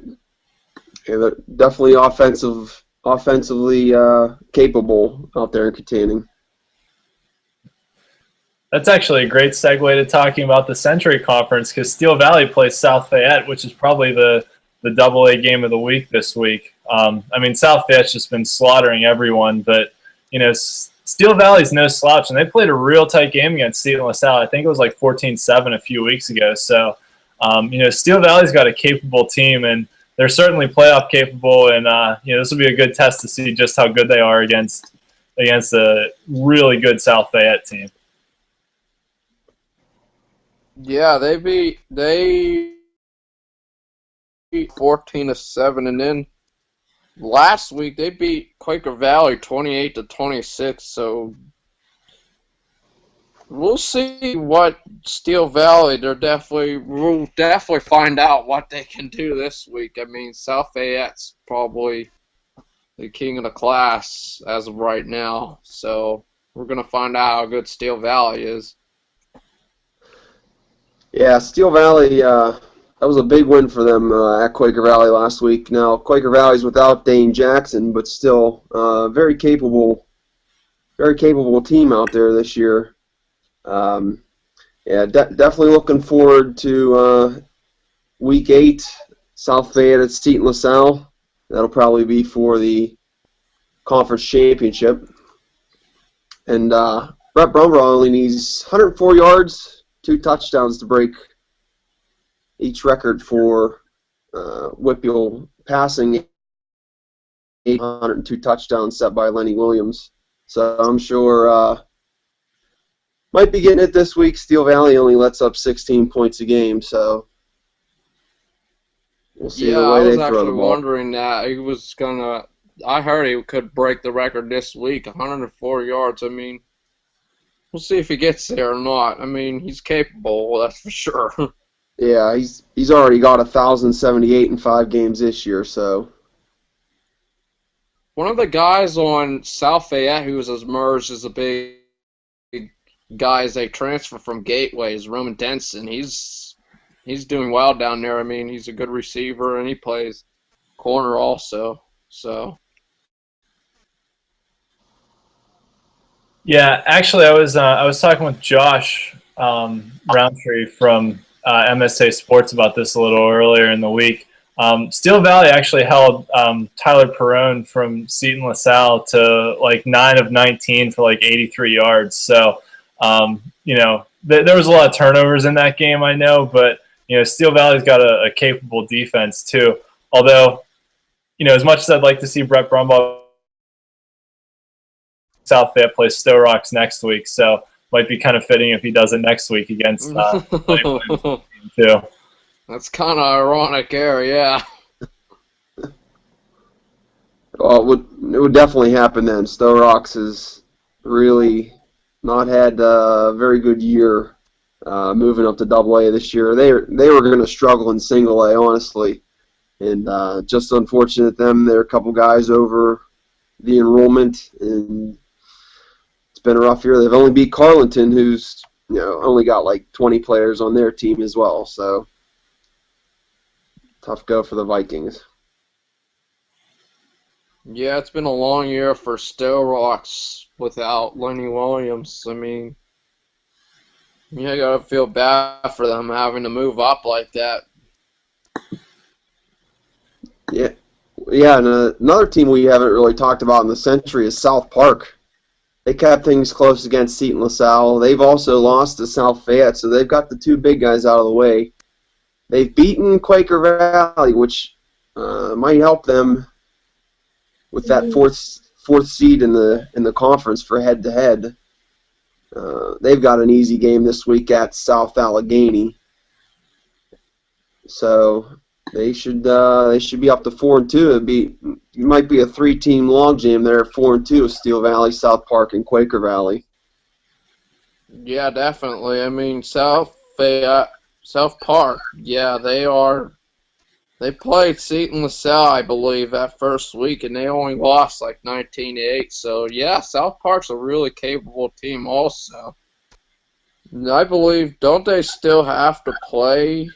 they're definitely offensively capable out there in Katanning. That's actually a great segue to talking about the Century Conference, because Steel Valley plays South Fayette, which is probably the AA game of the week this week. South Fayette's just been slaughtering everyone, but Steel Valley's no slouch, and they played a real tight game against Seton LaSalle. I think it was like 14-7 a few weeks ago. So, Steel Valley's got a capable team, and they're certainly playoff capable, and this will be a good test to see just how good they are against a really good South Fayette team. Yeah, they beat 14-7, and then last week they beat Quaker Valley 28-26. So we'll see what Steel Valley. We'll definitely find out what they can do this week. South Fayette's probably the king of the class as of right now. So we're gonna find out how good Steel Valley is. Yeah, Steel Valley, that was a big win for them at Quaker Valley last week. Now, Quaker Valley's without Dane Jackson, but still very capable team out there this year. Definitely looking forward to Week 8, South Fayette at Seton LaSalle. That'll probably be for the conference championship. And Brett Brumbaugh only needs 104 yards 2 touchdowns to break each record for WPIAL passing, 802 touchdowns set by Lenny Williams. So I'm sure might be getting it this week. Steel Valley only lets up 16 points a game, so we'll see Yeah, the I way was they throw the actually ball. wondering that he was gonna. I heard he could break the record this week, 104 yards. I mean, we'll see if he gets there or not. I mean, he's capable, that's for sure. Yeah, he's already got 1,078 in 5 games this year, so One of the guys on South Fayette who has emerged as a big guy as they transfer from Gateway is Roman Denson. He's doing well down there. I mean, he's a good receiver and he plays corner also. So Yeah, actually, I was talking with Josh Roundtree from MSA Sports about this a little earlier in the week. Steel Valley actually held Tyler Perrone from Seton LaSalle to like 9 of 19 for like 83 yards. So, there was a lot of turnovers in that game, I know, but Steel Valley's got a capable defense too. Although, as much as I'd like to see Brett Brumbaugh, South Fayette plays Stowe Rocks next week, so might be kind of fitting if he does it next week against too. that's kind of ironic there, yeah. well, it would definitely happen then. Stowe Rocks has really not had a very good year moving up to AA this year. They were going to struggle in Single A, honestly, and just unfortunate them. There are a couple guys over the enrollment, and it's been a rough year. They've only beat Carleton, who's only got like 20 players on their team as well. So tough go for the Vikings. Yeah, it's been a long year for Stowe Rocks without Lenny Williams. I mean, you gotta feel bad for them having to move up like that. Yeah, and another team we haven't really talked about in the Century is South Park. They kept things close against Seton LaSalle. They've also lost to South Fayette, so they've got the 2 big guys out of the way. They've beaten Quaker Valley, which might help them with that fourth seed in the conference for head-to-head. They've got an easy game this week at South Allegheny, so they should be up to 4-2. It might be a 3-team logjam there, 4-2 with Steel Valley, South Park, and Quaker Valley. Yeah, definitely. I mean, South Park, yeah, they played Seton LaSalle, I believe, that first week, and they only lost like 19-8. So, yeah, South Park's a really capable team also. And I believe, don't they still have to play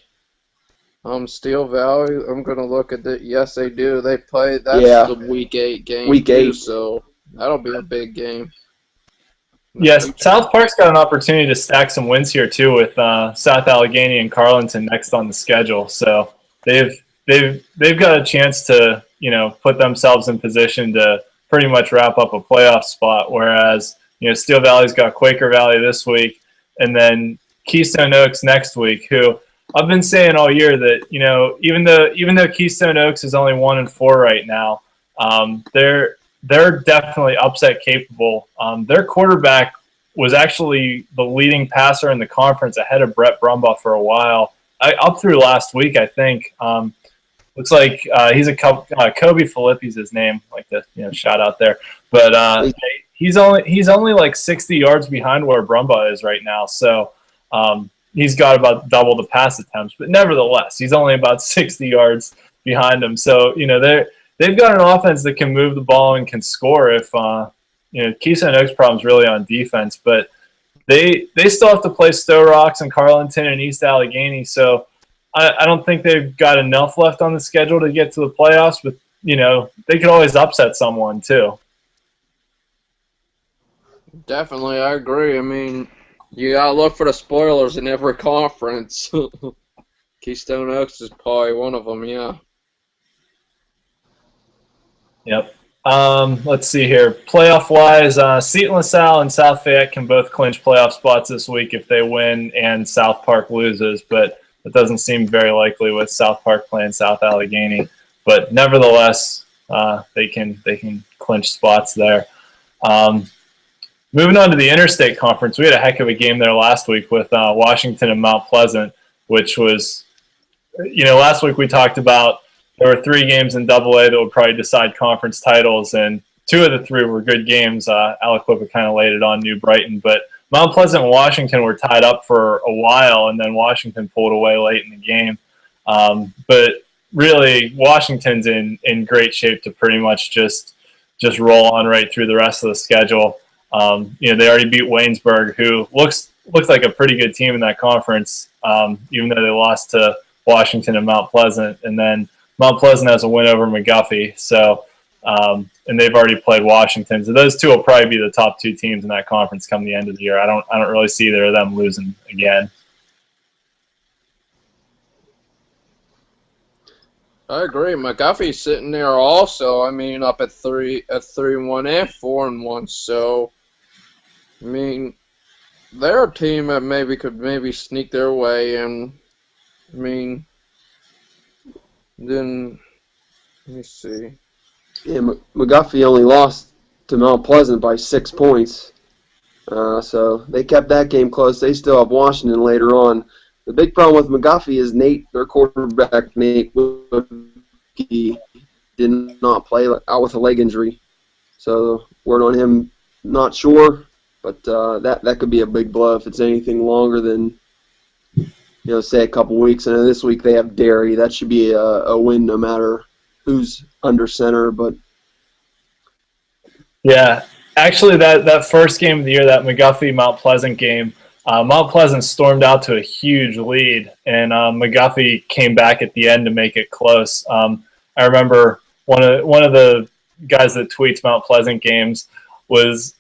Steel Valley? I'm going to look at it. Yes, they do. They play, that's the Week 8 game, Week 8. So that'll be a big game. Yes, South Park's got an opportunity to stack some wins here too with South Allegheny and Carleton next on the schedule. So they've got a chance to put themselves in position to pretty much wrap up a playoff spot. Whereas Steel Valley's got Quaker Valley this week, and then Keystone Oaks next week. Who I've been saying all year that even though Keystone Oaks is only 1-4 right now, they're definitely upset capable. Their quarterback was actually the leading passer in the conference ahead of Brett Brumbaugh for a while. Up through last week, I think. Looks like he's Kobe Filippi's his name, like the shout out there. But he's only like 60 yards behind where Brumbaugh is right now. So he's got about double the pass attempts. But nevertheless, he's only about 60 yards behind him. So they've got an offense that can move the ball and can score if Keystone Oaks' problem's really on defense, but they still have to play Stowe Rocks and Carleton and East Allegheny, so I don't think they've got enough left on the schedule to get to the playoffs, but they could always upset someone too. Definitely, I agree. I mean, you gotta look for the spoilers in every conference. Keystone Oaks is probably one of them, yeah. Yep. Let's see here. Playoff-wise, Seton LaSalle and South Fayette can both clinch playoff spots this week if they win and South Park loses, but it doesn't seem very likely with South Park playing South Allegheny. But nevertheless, they can clinch spots there. Moving on to the Interstate Conference, we had a heck of a game there last week with Washington and Mount Pleasant, which was, last week we talked about there were 3 games in AA that would probably decide conference titles, and 2 of the 3 were good games. Aliquippa kind of laid it on New Brighton, but Mount Pleasant and Washington were tied up for a while, and then Washington pulled away late in the game. But really, Washington's in great shape to pretty much just roll on right through the rest of the schedule. They already beat Waynesburg, who looks like a pretty good team in that conference, even though they lost to Washington and Mount Pleasant, and then Mount Pleasant has a win over McGuffey, so and they've already played Washington. So those 2 will probably be the top 2 teams in that conference come the end of the year. I don't really see either of them losing again. I agree. McGuffey's sitting there also. I mean, up at 3-1 and 4-1. So, I mean, they're a team that could sneak their way in. I mean, then let me see. Yeah, McGuffey only lost to Mount Pleasant by 6 points. So they kept that game close. They still have Washington later on. The big problem with McGuffey is their quarterback, Nate Wilkie, did not play out with a leg injury. So word on him, not sure, but that could be a big blow if it's anything longer than, say a couple weeks. And then this week they have Derry. That should be a win no matter who's under center. But yeah, actually that first game of the year, that McGuffey-Mount Pleasant game, Mount Pleasant stormed out to a huge lead, and McGuffey came back at the end to make it close. I remember one of the guys that tweets Mount Pleasant games was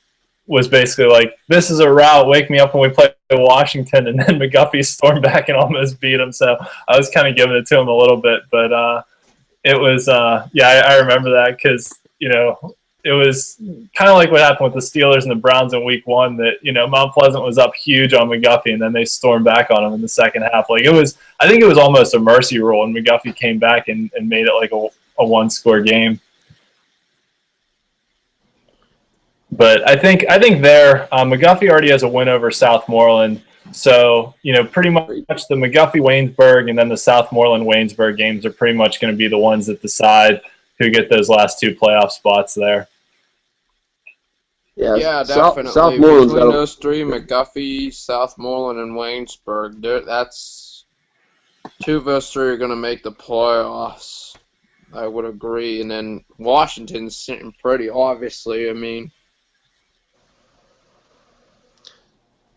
basically like, "This is a rout. Wake me up when we play Washington." And then McGuffey stormed back and almost beat him. So I was kind of giving it to him a little bit, but it was I remember that because it was kind of like what happened with the Steelers and the Browns in Week 1. That Mount Pleasant was up huge on McGuffey, and then they stormed back on him in the second half. I think it was almost a mercy rule, and McGuffey came back and made it like a 1-score game. But I think there, McGuffey already has a win over Southmoreland. So, pretty much the McGuffey-Waynesburg and then the Southmoreland-Waynesburg games are pretty much going to be the ones that decide who get those last 2 playoff spots there. Yeah, definitely. Southmoreland's between those 3, McGuffey, Southmoreland, and Waynesburg, that's 2 of those 3 are going to make the playoffs. I would agree. And then Washington's sitting pretty, obviously. I mean,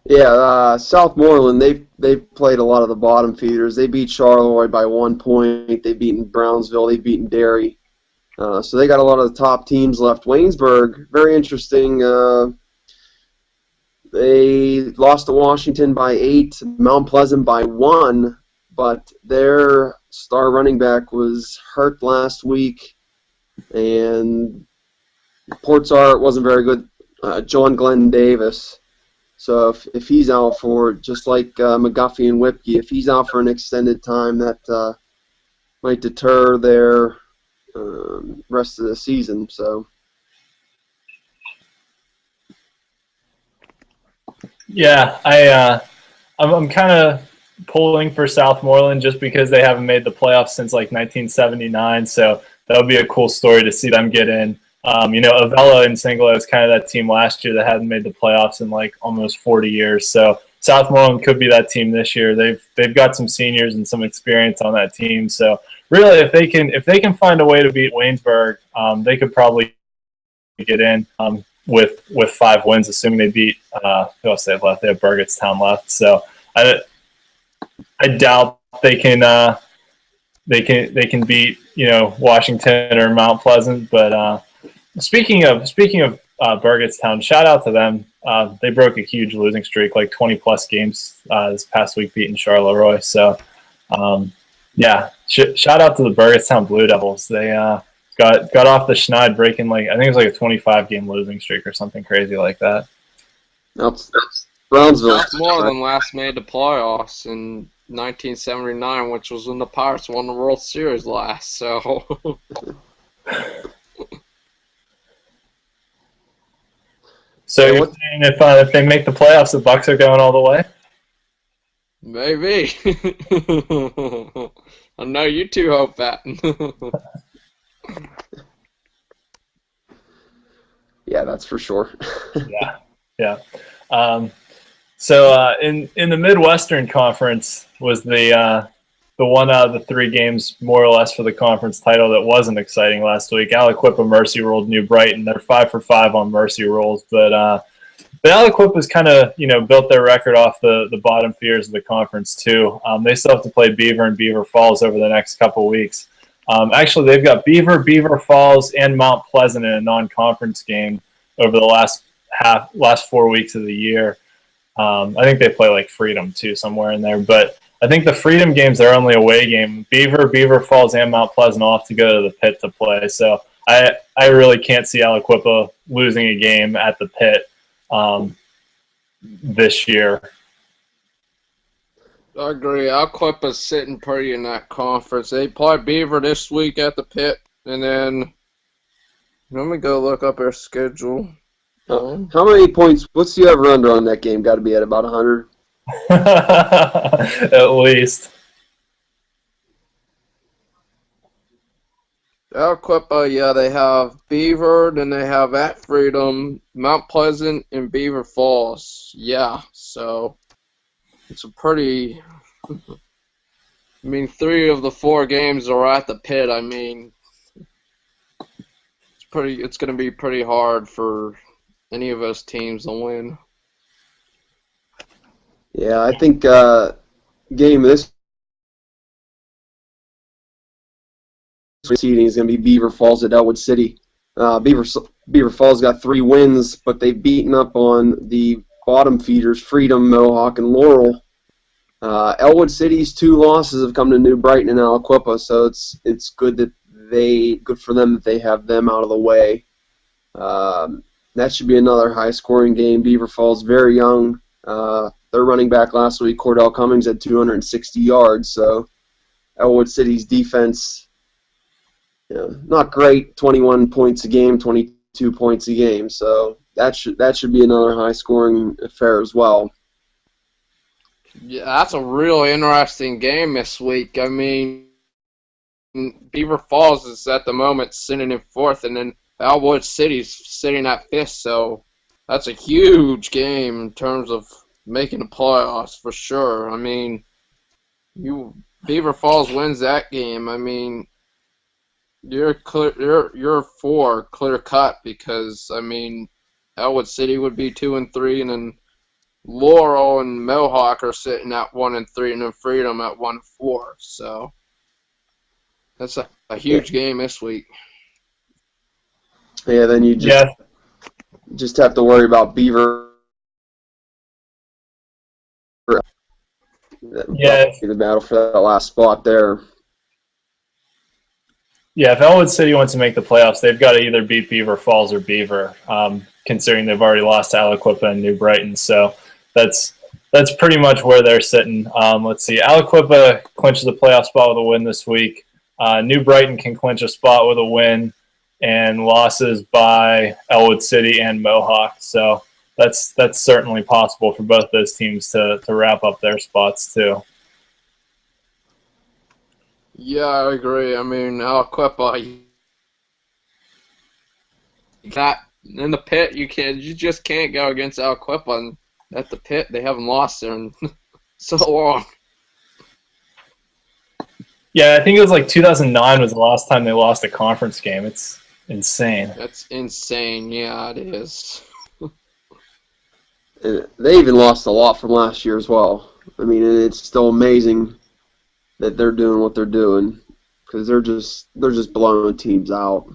yeah, Southmoreland, they've played a lot of the bottom feeders. They beat Charleroi by 1 point. They've beaten Brownsville. They've beaten Derry. So they got a lot of the top teams left. Waynesburg, very interesting. They lost to Washington by 8, Mount Pleasant by 1, but their star running back was hurt last week, and Portsart wasn't very good. John Glenn Davis. So if he's out for, just like McGuffey and Whipke, if he's out for an extended time, that might deter their rest of the season. So yeah, I'm kind of pulling for Southmoreland just because they haven't made the playoffs since like 1979. So that would be a cool story to see them get in. Avella and Singler is kind of that team last year that hadn't made the playoffs in like almost 40 years. So Southmoreland could be that team this year. They've got some seniors and some experience on that team. So really, if they can find a way to beat Waynesburg, they could probably get in with 5 wins, assuming they beat who else they have left? They have Burgettstown left. So I doubt they can beat Washington or Mount Pleasant. But speaking of Burgettstown, shout out to them. They broke a huge losing streak, like 20-plus games this past week, beating Charleroi. So, shout out to the Burgettstown Blue Devils. They got got off the schneid, breaking like I think it was like a 25-game losing streak or something crazy like that. That's Brownsville. That's more than last made the playoffs in 1979, which was when the Pirates won the World Series last. So So Yeah, you're what- saying if they make the playoffs, the Bucks are going all the way? maybe. I know you two hope that. Yeah, that's for sure. Yeah. So in the Midwestern Conference was the one out of the 3 games more or less for the conference title that wasn't exciting last week. Aliquippa Mercy rolled New Brighton. They're 5 for 5 on Mercy rolls, but Aliquippa's kind of built their record off the bottom fears of the conference too. They still have to play Beaver and Beaver Falls over the next couple weeks. Actually, they've got Beaver Falls, and Mount Pleasant in a non-conference game over the last 4 weeks of the year. I think they play like Freedom too somewhere in there, but I think the Freedom games are only away game. Beaver Falls, and Mount Pleasant all have to go to the Pit to play. So I really can't see Aliquippa losing a game at the Pit this year. I agree. Aliquippa's sitting pretty in that conference. They play Beaver this week at the Pit, and then let me go look up their schedule. How many points? What's the over/under on that game? Got to be at about 100. At least. Aliquippa, yeah, they have Beaver, then they have at Freedom, Mount Pleasant, and Beaver Falls. Yeah, so it's a pretty. I mean, 3 of the 4 games are at the Pit. I mean, it's going to be pretty hard for any of us teams to win. Yeah, I think game this seeding is going to be Beaver Falls at Elwood City. Beaver Falls got 3 wins, but they've beaten up on the bottom feeders, Freedom, Mohawk, and Laurel. Elwood City's 2 losses have come to New Brighton and Aliquippa, so it's good for them that they have them out of the way. That should be another high-scoring game. Beaver Falls very young. Their running back last week, Cordell Cummings, had 260 yards. So Elwood City's defense, not great. 21 points a game, 22 points a game. So that should be another high-scoring affair as well. Yeah, that's a real interesting game this week. I mean, Beaver Falls is at the moment sitting in 4th, and then Elwood City's sitting at 5th. So that's a huge game in terms of making the playoffs for sure. I mean, Beaver Falls wins that game. I mean, you're 4 clear cut because I mean, Elwood City would be 2 and 3, and then Laurel and Mohawk are sitting at 1 and 3, and then Freedom at 1 and 4. So that's a huge game this week. Yeah, then you just have to worry about Beaver. Yeah. The battle for that last spot there. Yeah, if Elwood City wants to make the playoffs, they've got to either beat Beaver Falls or Beaver, considering they've already lost to Aliquippa and New Brighton. So that's pretty much where they're sitting. Let's see. Aliquippa clinches a playoff spot with a win this week. New Brighton can clinch a spot with a win and losses by Elwood City and Mohawk. So that's certainly possible for both those teams to wrap up their spots too. Yeah, I agree. I mean, Aliquippa, that in the Pit, you just can't go against Aliquippa. And at the Pit, they haven't lost there in so long. Yeah, I think it was like 2009 was the last time they lost a conference game. It's insane. That's insane. Yeah, it is. And they even lost a lot from last year as well. I mean, it's still amazing that they're doing what they're doing because they're just blowing teams out.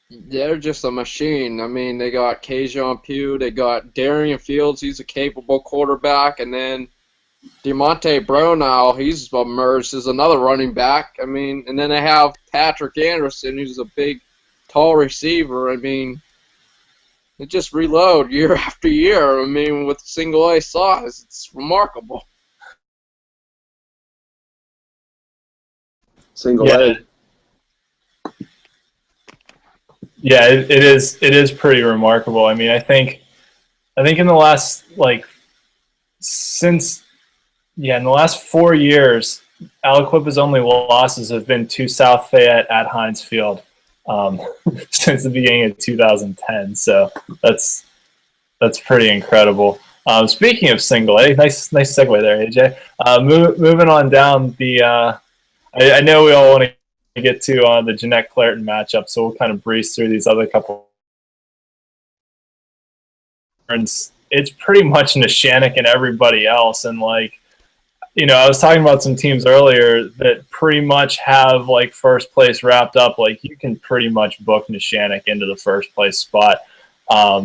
They're just a machine. I mean, they got Kajon Pugh, they got Darian Fields. He's a capable quarterback, and then DeMonte Brownell, he's emerged as another running back. I mean, and then they have Patrick Anderson, who's a big, tall receiver. I mean, they just reload year after year. I mean, with single A size, it's remarkable. Single Yeah. A. Yeah, it is. It is pretty remarkable. I mean, I think in the last in the last 4 years, Aliquippa's only losses have been to South Fayette at Heinz Field since the beginning of 2010. So that's pretty incredible. Speaking of single A, nice segue there, AJ. Moving on down I know we all want to get to the Jeanette Clareton matchup, so we'll kind of breeze through these other couple. It's pretty much Neshannock and everybody else, and I was talking about some teams earlier that pretty much have first place wrapped up. You can pretty much book Neshannock into the first place spot. I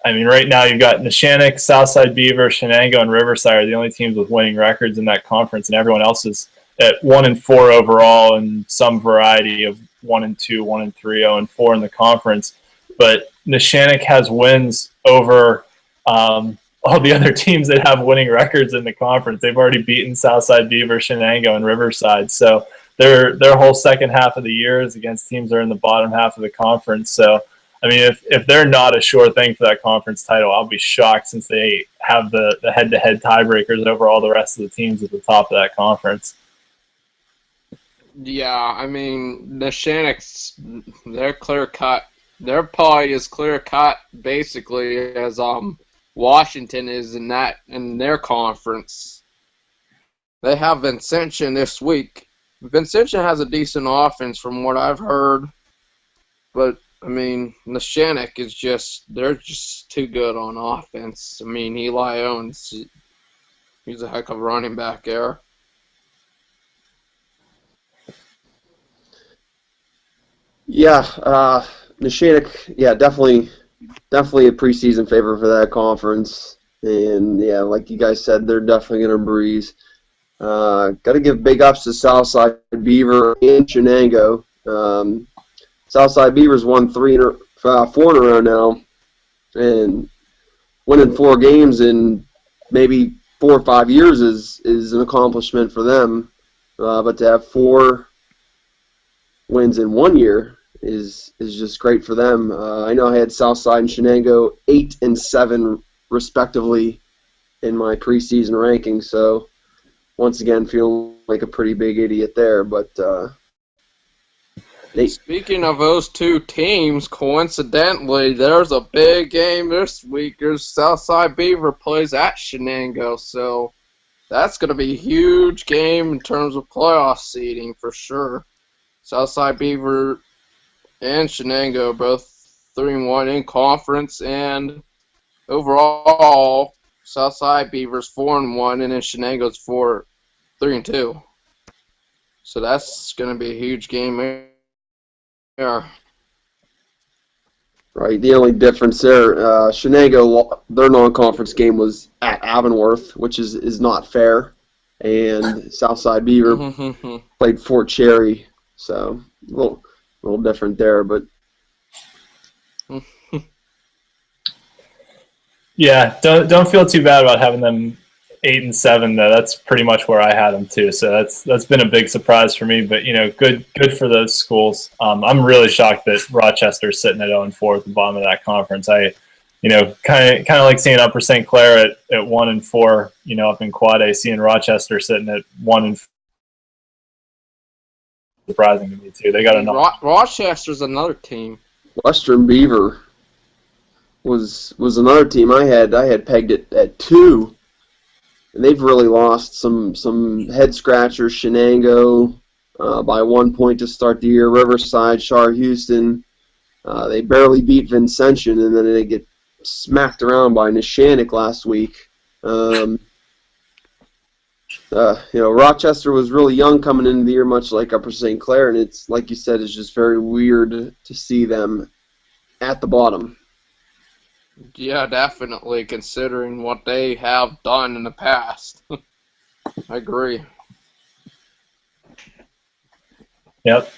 mean, right now you've got Neshannock, Southside Beaver, Shenango, and Riverside are the only teams with winning records in that conference, and everyone else is at 1-4 overall, and some variety of 1-2, 1-3, 0-4 in the conference. But Neshannock has wins over all the other teams that have winning records in the conference. They've already beaten Southside Beaver, Shenango, and Riverside. So their whole second half of the year is against teams that are in the bottom half of the conference. So, I mean, if they're not a sure thing for that conference title, I'll be shocked, since they have the head-to-head tiebreakers over all the rest of the teams at the top of that conference. Yeah, I mean, Neshannock's, they're clear cut. They're probably as clear cut, basically, as Washington is in their conference. They have Vincentian this week. Vincentian has a decent offense from what I've heard, but I mean, Neshannock is they're just too good on offense. I mean, Eli Owens, he's a heck of a running back there. Yeah, Neshannock, yeah, definitely a preseason favorite for that conference. And, yeah, like you guys said, they're definitely going to breeze. Got to give big ups to Southside Beaver and Shenango. Southside Beavers won 4 in a row now, and winning 4 games in maybe 4 or 5 years is an accomplishment for them. But to have 4 wins in 1 year is just great for them. I know I had Southside and Shenango 8 and 7 respectively in my preseason rankings. So once again, feeling like a pretty big idiot there. But speaking of those two teams, coincidentally, there's a big game this week. There's Southside Beaver plays at Shenango, so that's going to be a huge game in terms of playoff seeding for sure. Southside Beaver and Shenango both 3-1 in conference, and overall, Southside Beaver's 4-1, and then Shenango's 3-2. So that's going to be a huge game there. Right. The only difference there, Shenango, their non-conference game was at Avonworth, which is not fair, and Southside Beaver played Fort Cherry, so a little different there, but. Yeah, don't feel too bad about having them 8 and 7 though. That's pretty much where I had them too. So that's been a big surprise for me. But good for those schools. I'm really shocked that Rochester's sitting at 0-4 at the bottom of that conference. I kind of like seeing Upper St. Clair at 1-4. Up in Quad A, seeing Rochester sitting at 1-4. Surprising to me too. They got enough. Rochester's another team. Western Beaver was another team I had pegged it at 2. And they've really lost some head scratchers. Shenango by 1 point to start the year. Riverside, Char Houston. They barely beat Vincentian, and then they get smacked around by Neshannock last week. Rochester was really young coming into the year, much like Upper St. Clair, and it's, like you said, it's just very weird to see them at the bottom. Yeah, definitely, considering what they have done in the past. I agree. Yep.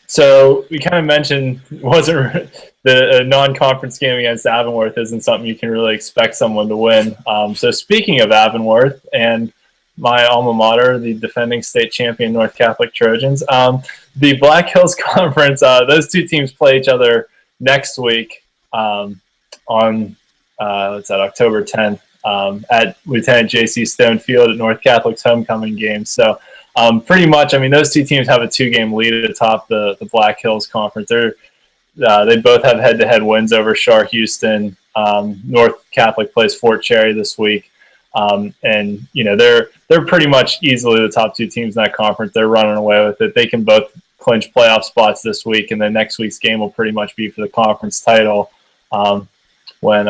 So we kind of mentioned wasn't the non-conference game against Avonworth isn't something you can really expect someone to win. So speaking of Avonworth and my alma mater, the defending state champion North Catholic Trojans, the Black Hills Conference, those two teams play each other next week on what's that, October 10th at Lieutenant J.C. Stone Field at North Catholic's homecoming game. So pretty much, I mean, those two teams have a 2-game lead atop the Black Hills Conference. They both have head-to-head wins over Shar Houston. North Catholic plays Fort Cherry this week. And, you know, they're pretty much easily the top 2 teams in that conference. They're running away with it. They can both clinch playoff spots this week, and then next week's game will pretty much be for the conference title when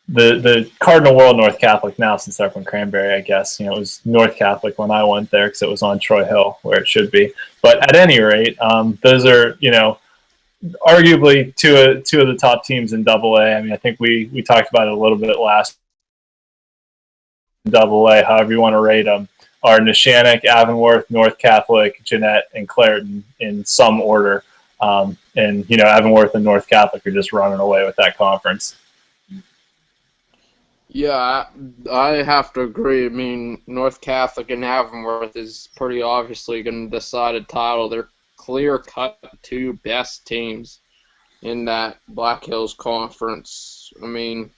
the Cardinal World North Catholic now, since they're from Cranberry, I guess. You know, it was North Catholic when I went there because it was on Troy Hill where it should be. But at any rate, those are, you know, arguably two of the top teams in AA. I mean, I think we talked about it a little bit last AA, however you want to rate them, are Neshannock, Avonworth, North Catholic, Jeanette, and Clareton in some order. And, you know, Avonworth and North Catholic are just running away with that conference. Yeah, I have to agree. I mean, North Catholic and Avonworth is pretty obviously going to decide a title. They're clear-cut 2 best teams in that Black Hills Conference. I mean,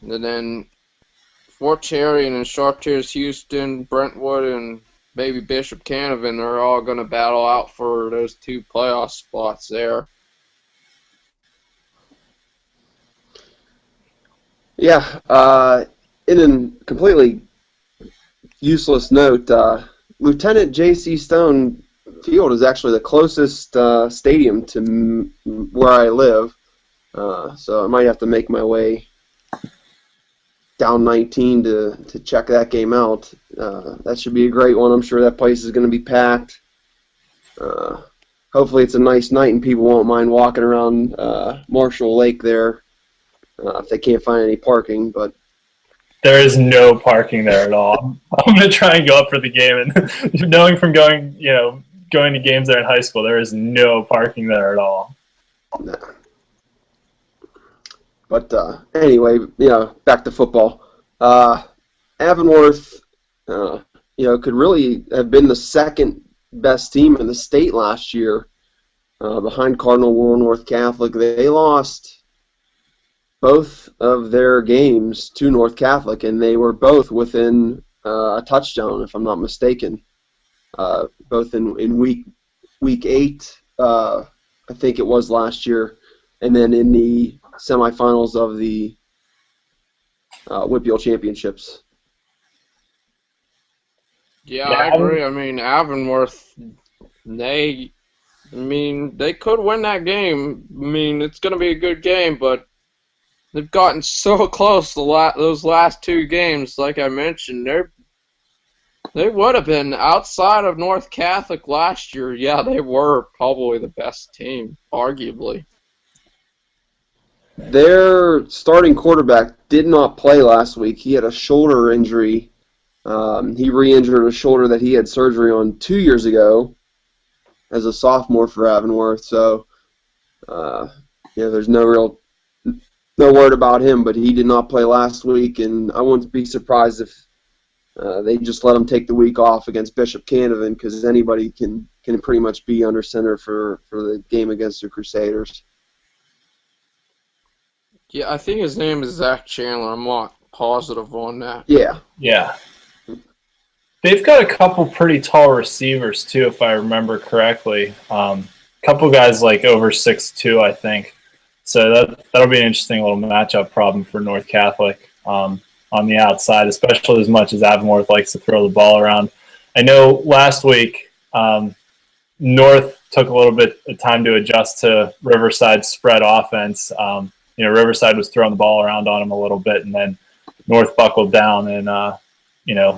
and then Fort Cherry and then Chartiers Houston, Brentwood, and maybe Bishop Canavan are all going to battle out for those 2 playoff spots there. Yeah, in a completely useless note, Lieutenant J.C. Stone Field is actually the closest stadium to where I live, so I might have to make my way down 19 to check that game out. That should be a great one. I'm sure that place is going to be packed. Hopefully it's a nice night and people won't mind walking around Marshall Lake there. If they can't find any parking, but there is no parking there at all. I'm going to try and go up for the game, and knowing from going to games there in high school, there is no parking there at all. Nah. But anyway, back to football. Avonworth, could really have been the second best team in the state last year, behind Cardinal World North Catholic. They lost both of their games to North Catholic, and they were both within a touchdown, if I'm not mistaken. Both in week 8, I think it was last year, and then in the semifinals of the WPIAL championships. Yeah, I agree. I mean, Avonworth, they could win that game. I mean, it's going to be a good game, but they've gotten so close those last 2 games. Like I mentioned, they would have been outside of North Catholic last year. Yeah, they were probably the best team, arguably. Their starting quarterback did not play last week. He had a shoulder injury. He re-injured a shoulder that he had surgery on 2 years ago as a sophomore for Avonworth. So, there's no word about him, but he did not play last week, and I wouldn't be surprised if they just let him take the week off against Bishop Canavan, because anybody can pretty much be under center for the game against the Crusaders. Yeah, I think his name is Zach Chandler. I'm not positive on that. Yeah. Yeah. They've got a couple pretty tall receivers, too, if I remember correctly. A couple guys like over 6'2", I think. So that'll be an interesting little matchup problem for North Catholic on the outside, especially as much as Avonworth likes to throw the ball around. I know last week North took a little bit of time to adjust to Riverside's spread offense. Riverside was throwing the ball around on him a little bit, and then North buckled down and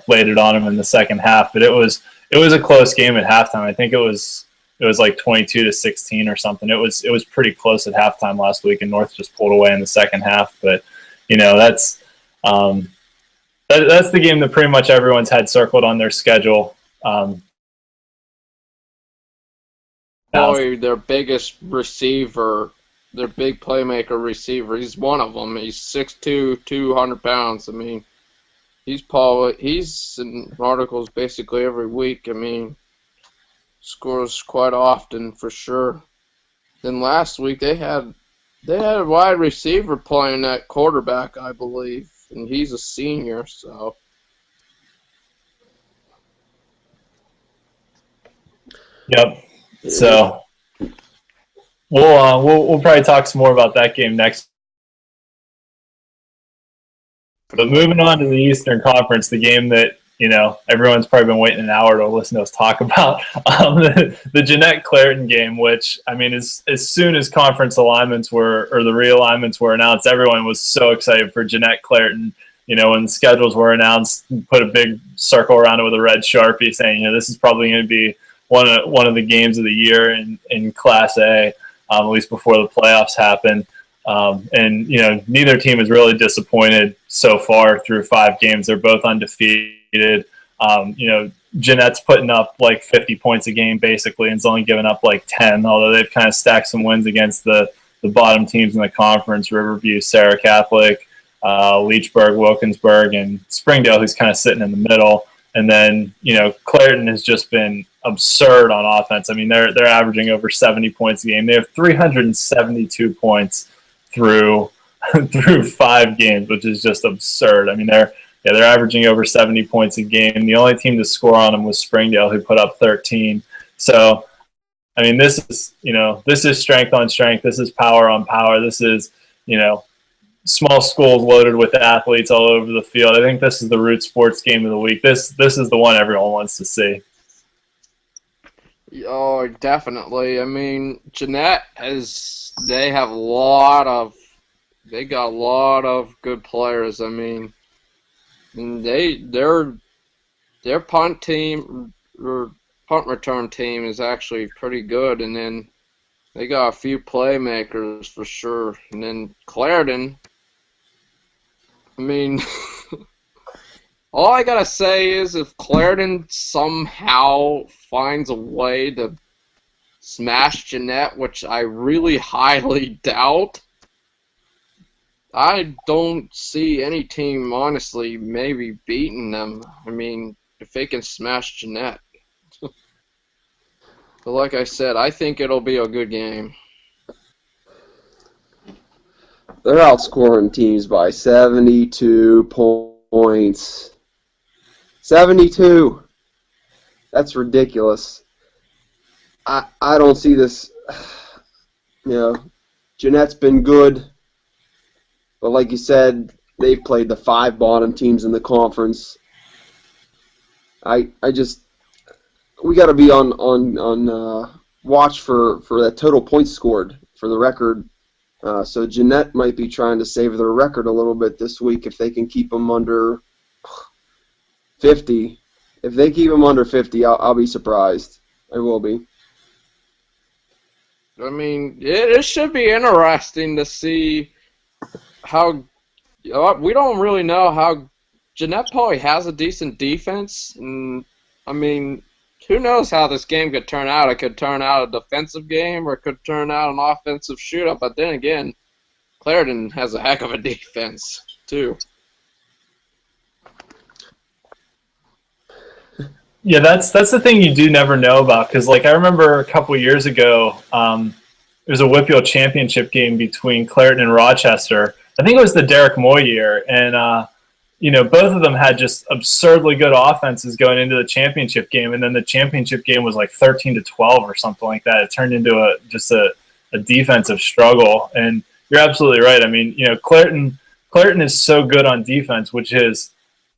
laid it on him in the second half. But it was a close game at halftime. I think it was like 22-16 or something. It was pretty close at halftime last week, and North just pulled away in the second half. But that's that's the game that pretty much everyone's had circled on their schedule. Boy, their biggest receiver, their big playmaker receiver, he's one of them. He's 6'2", 200 pounds. I mean, he's in articles basically every week. I mean, scores quite often for sure. Then last week they had a wide receiver playing at quarterback, I believe, and he's a senior, so. Yep. So we'll probably talk some more about that game next. But moving on to the Eastern Conference, the game that everyone's probably been waiting an hour to listen to us talk about, the Jeanette Clairton game. Which I mean, as soon as conference alignments or the realignments were announced, everyone was so excited for Jeanette Clairton. When the schedules were announced, put a big circle around it with a red Sharpie, saying this is probably going to be one of the games of the year in Class A, at least before the playoffs happen. And neither team is really disappointed so far through 5 games. They're both undefeated. Jeanette's putting up like 50 points a game basically, and is only giving up like 10. Although they've kind of stacked some wins against the bottom teams in the conference: Riverview, Sarah Catholic, Leechburg, Wilkinsburg, and Springdale, who's kind of sitting in the middle. And then Clairton has just been absurd on offense. I mean, they're averaging over 70 points a game. They have 372 points through 5 games, which is just absurd. I mean, they're averaging over 70 points a game. The only team to score on them was Springdale, who put up 13. So, I mean, this is strength on strength. This is power on power. This is small schools loaded with athletes all over the field. I think this is the Root Sports game of the week. This is the one everyone wants to see. Oh, definitely. I mean, Jeanette they got a lot of good players. I mean, and their punt team or punt return team is actually pretty good, and then they got a few playmakers for sure. And then Clairton, I mean, all I gotta say is if Clairton somehow finds a way to smash Jeanette, which I really highly doubt, I don't see any team, honestly, maybe beating them. I mean, if they can smash Jeanette. But like I said, I think it'll be a good game. They're outscoring teams by 72 points. 72. That's ridiculous. I don't see this. Jeanette's been good, but like you said, they've played the 5 bottom teams in the conference. We got to be on watch for that total points scored for the record. So Jeanette might be trying to save their record a little bit this week if they can keep them under 50. If they keep them under 50, I'll be surprised. I will be. I mean, it should be interesting to see how. We don't really know how. Jeanette probably has a decent defense, and I mean, who knows how this game could turn out? It could turn out a defensive game, or it could turn out an offensive shootout. But then again, Clairton has a heck of a defense too. Yeah, that's the thing you do never know about, because like I remember a couple years ago, it was a WPIAL championship game between Clairton and Rochester. I think it was the Derek Moy year, and both of them had just absurdly good offenses going into the championship game, and then the championship game was like 13-12 or something like that. It turned into a defensive struggle, and you're absolutely right. I mean, Clairton is so good on defense, which is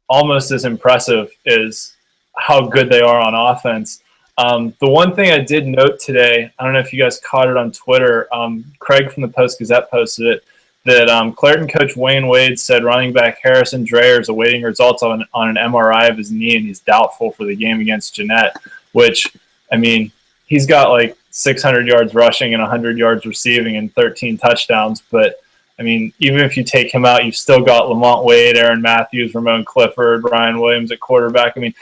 almost as impressive as how good they are on offense. The one thing I did note today, I don't know if you guys caught it on Twitter, Craig from the Post-Gazette posted it, that Clairton coach Wayne Wade said running back Harrison Dreyer is awaiting results on an MRI of his knee, and he's doubtful for the game against Jeanette, which, I mean, he's got like 600 yards rushing and 100 yards receiving and 13 touchdowns, but I mean, even if you take him out, you've still got Lamont Wade, Aaron Matthews, Ramon Clifford, Ryan Williams at quarterback. I mean,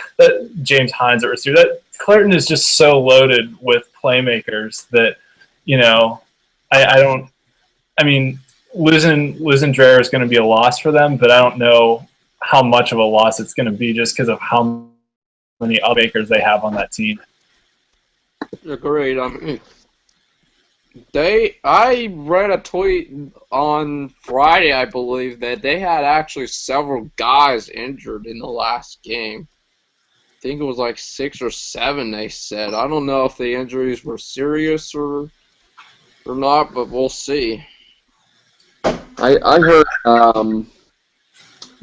James Hines at receiver. Clairton is just so loaded with playmakers that, I don't. I mean, losing Dreher is going to be a loss for them, but I don't know how much of a loss it's going to be just because of how many playmakers they have on that team. Agreed. I read a tweet on Friday, I believe, that they had actually several guys injured in the last game. I think it was like 6 or 7, they said. I don't know if the injuries were serious or not, but we'll see. I heard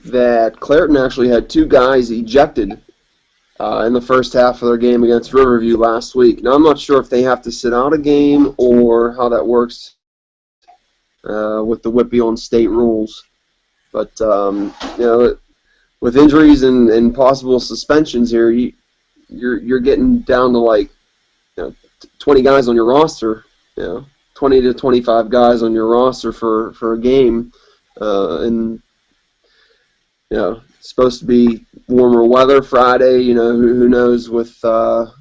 that Clairton actually had 2 guys ejected in the first half of their game against Riverview last week. Now, I'm not sure if they have to sit out a game or how that works with the WPIAL and state rules. But, with injuries and possible suspensions here, you're getting down to like 20 guys on your roster, 20 to 25 guys on your roster for a game, and it's supposed to be warmer weather Friday. Who knows with a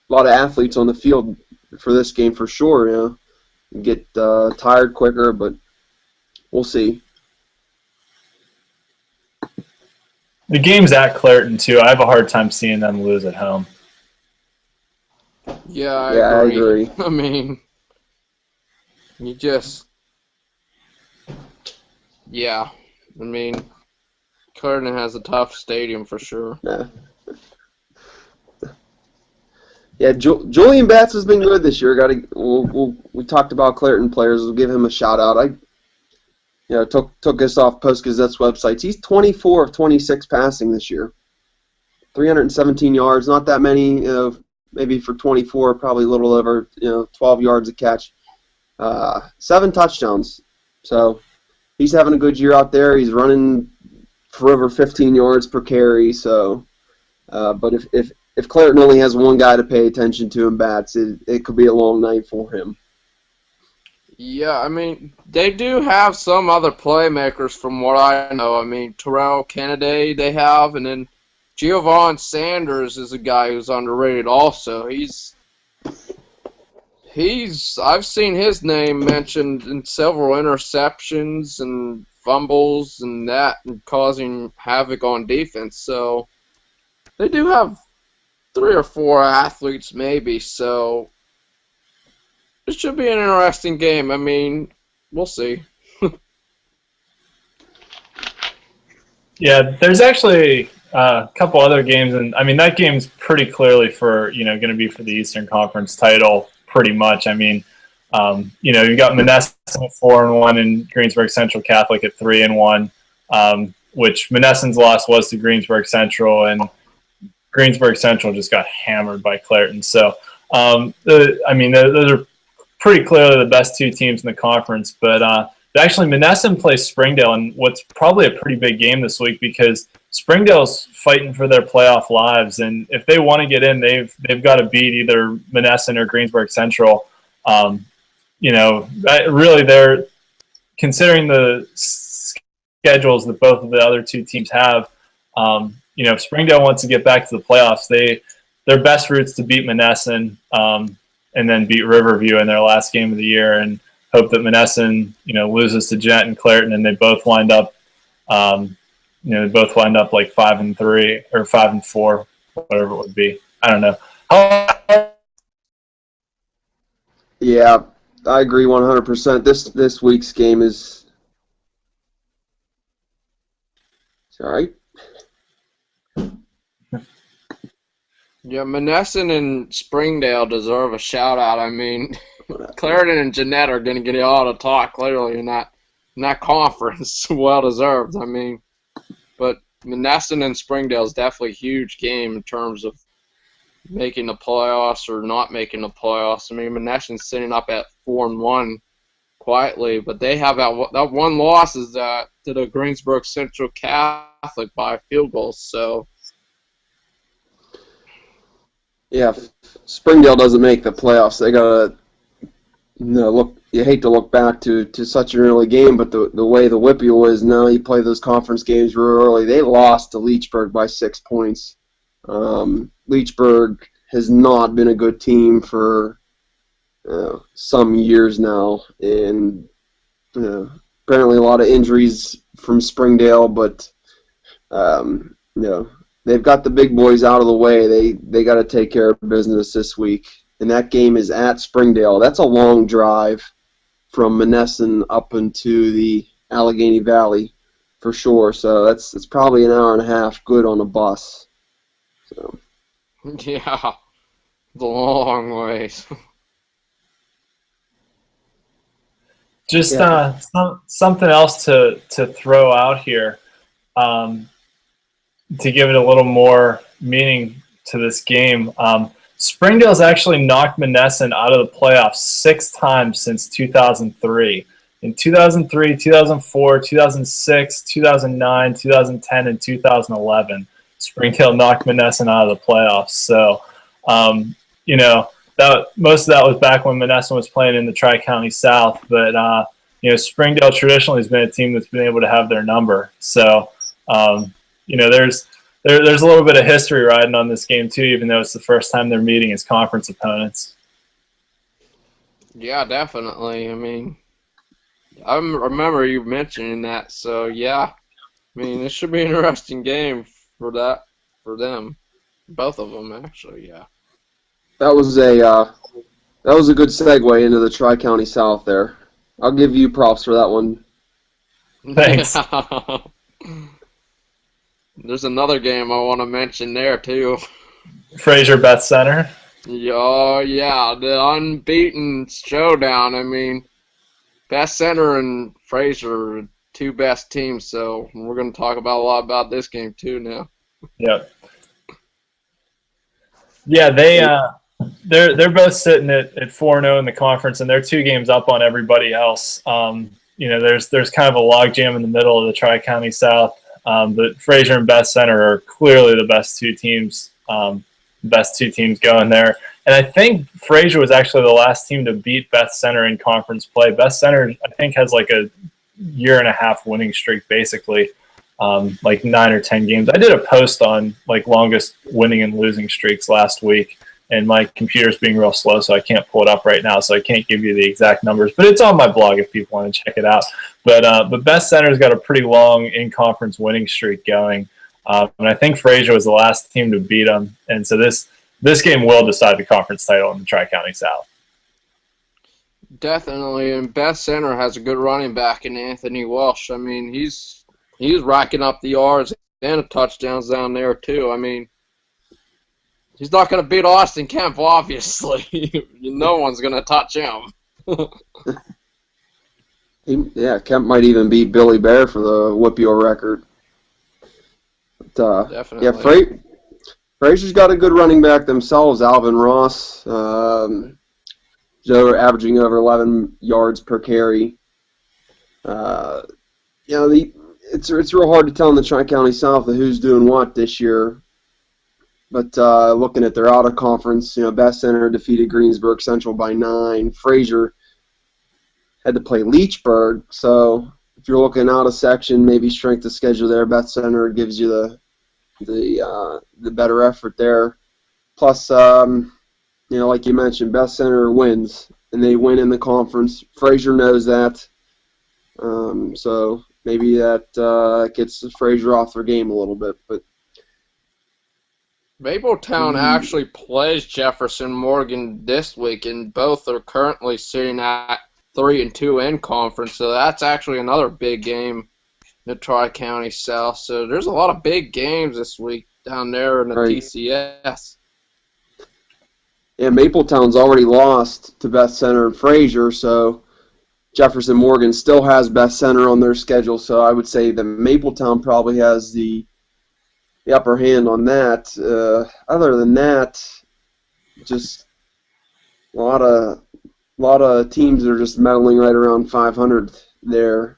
lot of athletes on the field for this game for sure. Get tired quicker, but we'll see. The game's at Clairton too. I have a hard time seeing them lose at home. Yeah, I agree. I mean, Clairton has a tough stadium for sure. Yeah, Julian Batts has been good this year. We talked about Clairton players. We'll give him a shout out. I took this off Post Gazette's websites. He's 24 of 26 passing this year. 317 yards, not that many. Maybe for 24, probably a little over 12 yards a catch. 7 touchdowns. So he's having a good year out there. He's running for over 15 yards per carry. So, but if Clairton only has one guy to pay attention to in Bats, it could be a long night for him. Yeah, I mean, they do have some other playmakers from what I know. I mean, Terrell Kennedy they have, and then Giovanni Sanders is a guy who's underrated also. I've seen his name mentioned in several interceptions and fumbles and that, and causing havoc on defense. So they do have 3 or 4 athletes maybe, so it should be an interesting game. I mean, we'll see. Yeah, there's actually a couple other games, and I mean that game's pretty clearly for going to be for the Eastern Conference title, pretty much. I mean, you've got Monessen at 4-1 and Greensburg Central Catholic at 3-1, which Monessen's loss was to Greensburg Central, and Greensburg Central just got hammered by Clairton. So, those are pretty clearly the best 2 teams in the conference. But actually, Monessen plays Springdale in what's probably a pretty big game this week because Springdale's fighting for their playoff lives, and if they want to get in, they've got to beat either Monessen or Greensburg Central. Really, they're considering the schedules that both of the other 2 teams have. If Springdale wants to get back to the playoffs, their best route's to beat Monessen and then beat Riverview in their last game of the year, and hope that Monessen loses to Gent and Clairton, and they both wind up like 5-3 or 5-4, whatever it would be. I don't know. Yeah, I agree 100%. This week's game is. Sorry. Yeah, Monessen and Springdale deserve a shout-out. I mean, Clairton and Jeanette are going to get a lot of talk, clearly, in that conference. Well-deserved, I mean. But Monessen and Springdale is definitely a huge game in terms of making the playoffs or not making the playoffs. I mean, Monessen's sitting up at 4-1 quietly, but they have that one loss is to the Greensburg Central Catholic by field goals, so... Yeah, if Springdale doesn't make the playoffs, they gotta look you hate to look back to such an early game, but the way the WPIAL is now, you play those conference games real early. They lost to Leechburg by 6 points. Leechburg has not been a good team for some years now, and apparently a lot of injuries from Springdale, but they've got the big boys out of the way. They got to take care of business this week, and that game is at Springdale. That's a long drive from Monessen up into the Allegheny Valley for sure. So it's probably an hour and a half good on a bus. So. Yeah, the long ways. Just something else to throw out here, to give it a little more meaning to this game. Springdale's actually knocked Monessen out of the playoffs 6 times since 2003. In 2003, 2004, 2006, 2009, 2010, and 2011, Springdale knocked Monessen out of the playoffs. So, most of that was back when Monessen was playing in the Tri-County South. But, Springdale traditionally has been a team that's been able to have their number. So, there's a little bit of history riding on this game too, even though it's the first time they're meeting as conference opponents. Yeah, definitely. I mean, I remember you mentioning that. So yeah, I mean, this should be an interesting game for them, both of them actually. Yeah. That was a good segue into the Tri-County South there. I'll give you props for that one. Thanks. There's another game I want to mention there too. Fraser Beth Center. Oh yeah, the unbeaten showdown. I mean, Beth Center and Fraser are two best teams, so we're going to talk about a lot about this game too now. Yep. Yeah, they're both sitting at 4-0 in the conference, and they're 2 games up on everybody else. There's kind of a logjam in the middle of the Tri-County South. But Fraser and Beth Center are clearly the best two teams going there. And I think Fraser was actually the last team to beat Beth Center in conference play. Beth Center, I think, has like a 1.5 year winning streak, basically, like 9 or 10 games. I did a post on like longest winning and losing streaks last week, and my computer's being real slow, so I can't pull it up right now, so I can't give you the exact numbers. But it's on my blog if people want to check it out. But Beth Center's got a pretty long in-conference winning streak going, and I think Fraser was the last team to beat them. And so this game will decide the conference title in the Tri-County South. Definitely, and Beth Center has a good running back in Anthony Welsh. I mean, he's racking up the yards and the touchdowns down there too. I mean, he's not going to beat Austin Kemp, obviously. No one's going to touch him. Kemp might even beat Billy Bear for the WPIAL record. But, definitely. Yeah, Fraser's got a good running back themselves, Alvin Ross. They're averaging over 11 yards per carry. It's real hard to tell in the Tri-County South who's doing what this year. But looking at their out-of-conference, Beth Center defeated Greensburg Central by 9. Fraser had to play Leechburg. So if you're looking out of section, maybe strength of schedule there, Beth Center gives you the better effort there. Plus, like you mentioned, Beth Center wins, and they win in the conference. Fraser knows that. So maybe that gets Fraser off their game a little bit, but. Mapletown actually plays Jefferson Morgan this week, and both are currently sitting at 3-2 in conference. So that's actually another big game in the Tri-County South. So there's a lot of big games this week down there in the TCS. Yeah, Mapletown's already lost to Beth Center and Fraser, so Jefferson Morgan still has Beth Center on their schedule. So I would say that Mapletown probably has the upper hand on that. Other than that, just a lot of teams that are just medaling right around 500 there.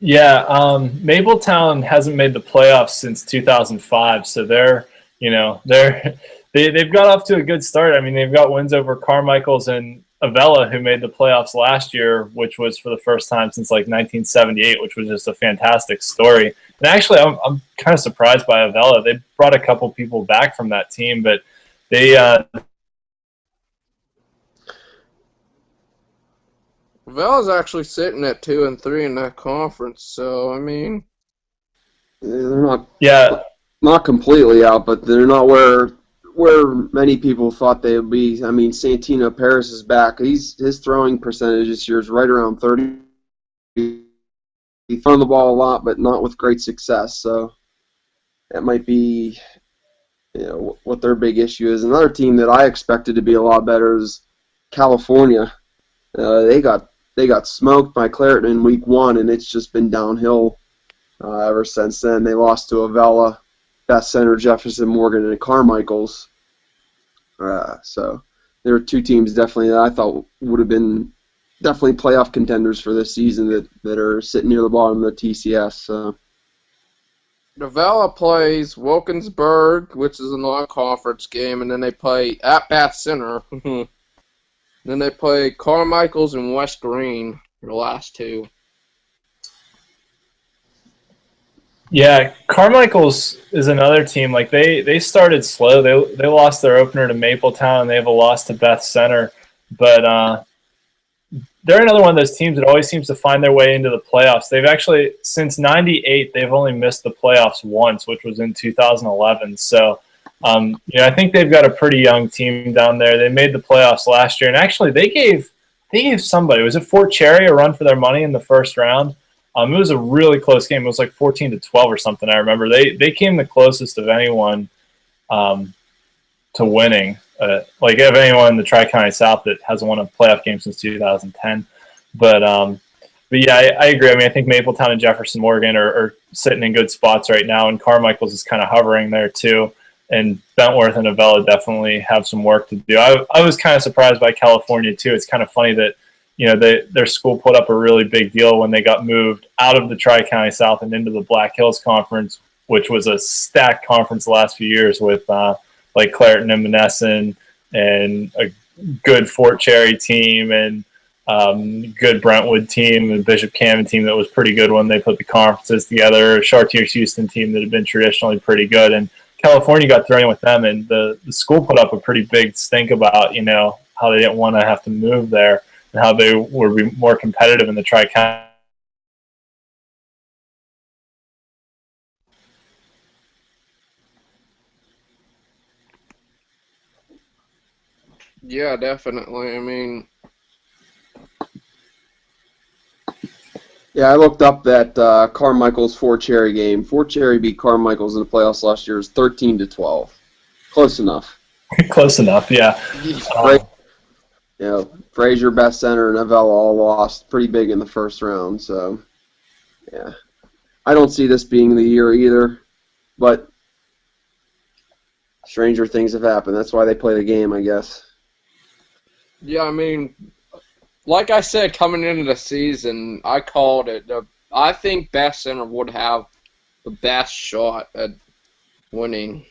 Mapletown hasn't made the playoffs since 2005, so they're they've got off to a good start. I mean, they've got wins over Carmichael's and Avella, who made the playoffs last year, which was for the first time since like 1978, which was just a fantastic story. And actually, I'm kind of surprised by Avella. They brought a couple people back from that team, but they Avella's actually sitting at 2-3 in that conference, so I mean, They're not yeah. not completely out, but they're not where many people thought they would be. I mean, Santino Paris is back. His throwing percentage this year is right around 30. He's thrown the ball a lot, but not with great success. So that might be, what their big issue is. Another team that I expected to be a lot better is California. They got smoked by Clareton in week 1, and it's just been downhill ever since then. They lost to Avella, Best Center, Jefferson Morgan, and Carmichael's. So there were two teams definitely that I thought would have been definitely playoff contenders for this season that are sitting near the bottom of the TCS. So. Avella plays Wilkinsburg, which is a non-conference game, and then they play at Bath Center. Then they play Carmichael's and West Green, the last two. Yeah, Carmichael's is another team. Like they started slow. They lost their opener to Mapletown, and they have a loss to Beth Center. But they're another one of those teams that always seems to find their way into the playoffs. They've actually, since '98, they've only missed the playoffs once, which was in 2011. So, I think they've got a pretty young team down there. They made the playoffs last year, and actually they gave somebody, was it Fort Cherry, a run for their money in the first round. It was a really close game. It was like 14-12 or something. I remember they came the closest of anyone to winning. Like of anyone in the Tri-County South that hasn't won a playoff game since 2010. But yeah, I agree. I mean, I think Mapletown and Jefferson Morgan are sitting in good spots right now, and Carmichael's is kind of hovering there too. And Bentworth and Avella definitely have some work to do. I was kind of surprised by California too. It's kind of funny that their school put up a really big deal when they got moved out of the Tri-County South and into the Black Hills Conference, which was a stacked conference the last few years with like Clareton and Monessen and a good Fort Cherry team and good Brentwood team and Bishop Cannon team that was pretty good when they put the conferences together, Chartiers Houston team that had been traditionally pretty good, and California got thrown in with them, and the school put up a pretty big stink about how they didn't want to have to move there and how they would be more competitive in the Tri-County. Yeah, definitely. I mean, Yeah, I looked up that Carmichael's Fort Cherry game. Fort Cherry beat Carmichael's in the playoffs last year. It was 13-12. Close enough. Close enough, yeah. Fraser, Best Center, and Avella all lost pretty big in the first round. So, yeah. I don't see this being the year either, but stranger things have happened. That's why they play the game, I guess. yeah, I mean, like I said, coming into the season, I called it. I think Bath Center would have the best shot at winning.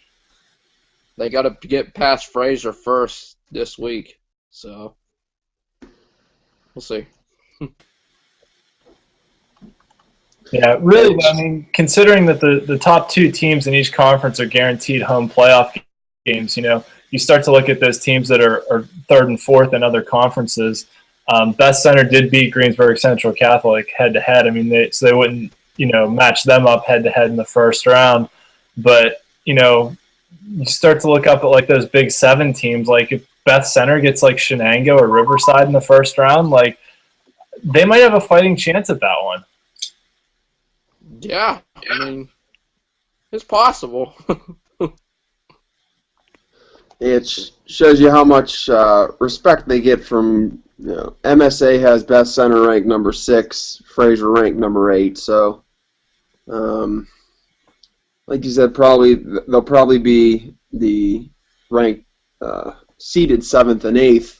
They got to get past Fraser first this week, so we'll see. Yeah, really, I mean, considering that the top two teams in each conference are guaranteed home playoff games, you start to look at those teams that are third and fourth in other conferences. Best Center did beat Greensburg Central Catholic head-to-head. I mean, they wouldn't, match them up head-to-head in the first round. But, you start to look up at, like, those Big Seven teams. Like, if Beth Center gets, like, Shenango or Riverside in the first round, like, they might have a fighting chance at that one. Yeah, I mean, it's possible. It shows you how much respect they get from, MSA has Best Center ranked number 6, Fraser ranked number 8. So, like you said, they'll probably be the ranked seeded 7th and 8th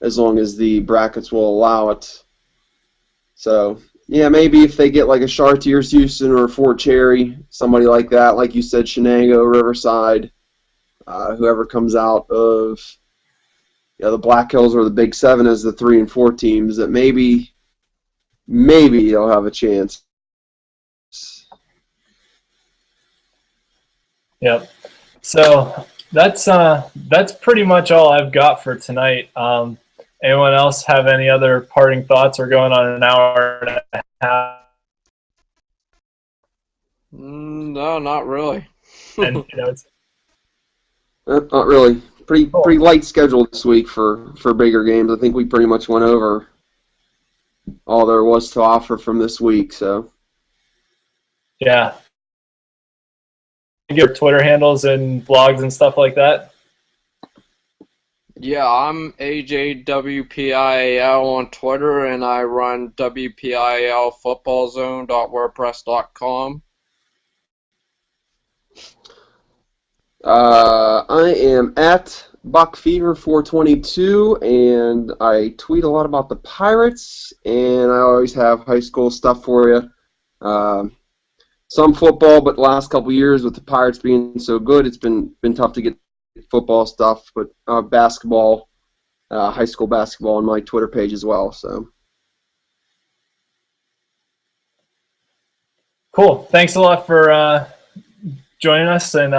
as long as the brackets will allow it. So, yeah, maybe if they get like a Chartiers Houston or a Fort Cherry, somebody like that, like you said, Shenango, Riverside, whoever comes out of the Black Hills or the Big Seven as the 3 and 4 teams, that maybe they'll have a chance. Yep. So that's pretty much all I've got for tonight. Anyone else have any other parting thoughts? We're going on an hour and a half. No, not really. And Not really. Pretty light schedule this week for bigger games. I think we pretty much went over all there was to offer from this week. So yeah. Your Twitter handles and blogs and stuff like that. Yeah, I'm AJWPIAL on Twitter, and I run WPIALfootballzone.wordpress.com. I am at BuckFever422, and I tweet a lot about the Pirates, and I always have high school stuff for you. Some football, but the last couple years with the Pirates being so good, it's been tough to get football stuff. But basketball, high school basketball, on my Twitter page as well. So cool. Thanks a lot for joining us, and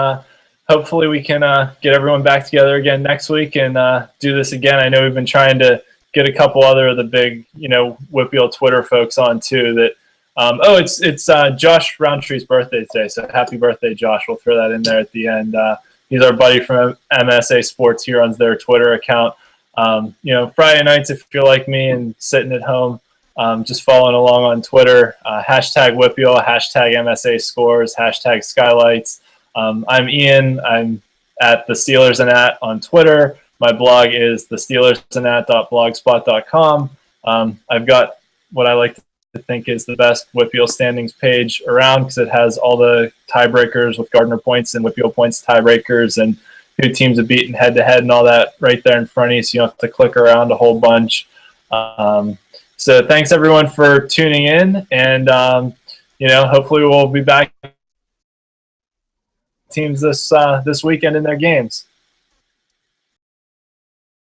hopefully we can get everyone back together again next week and do this again. I know we've been trying to get a couple other of the big, WPIAL Twitter folks on too. That it's Josh Roundtree's birthday today, so happy birthday, Josh. We'll throw that in there at the end. He's our buddy from MSA Sports. He runs their Twitter account. Friday nights, if you're like me and sitting at home, just following along on Twitter, hashtag WPIAL, hashtag MSA Scores, hashtag Skylights. I'm Ian. I'm at the Steelers and at on Twitter. My blog is thesteelersandat.blogspot.com. I've got what I like to think is the best WPIAL standings page around, because it has all the tiebreakers with Gardner points and WPIAL points tiebreakers and who teams have beaten head-to-head and all that right there in front of you, so you don't have to click around a whole bunch. So thanks, everyone, for tuning in, and hopefully we'll be back teams this weekend in their games.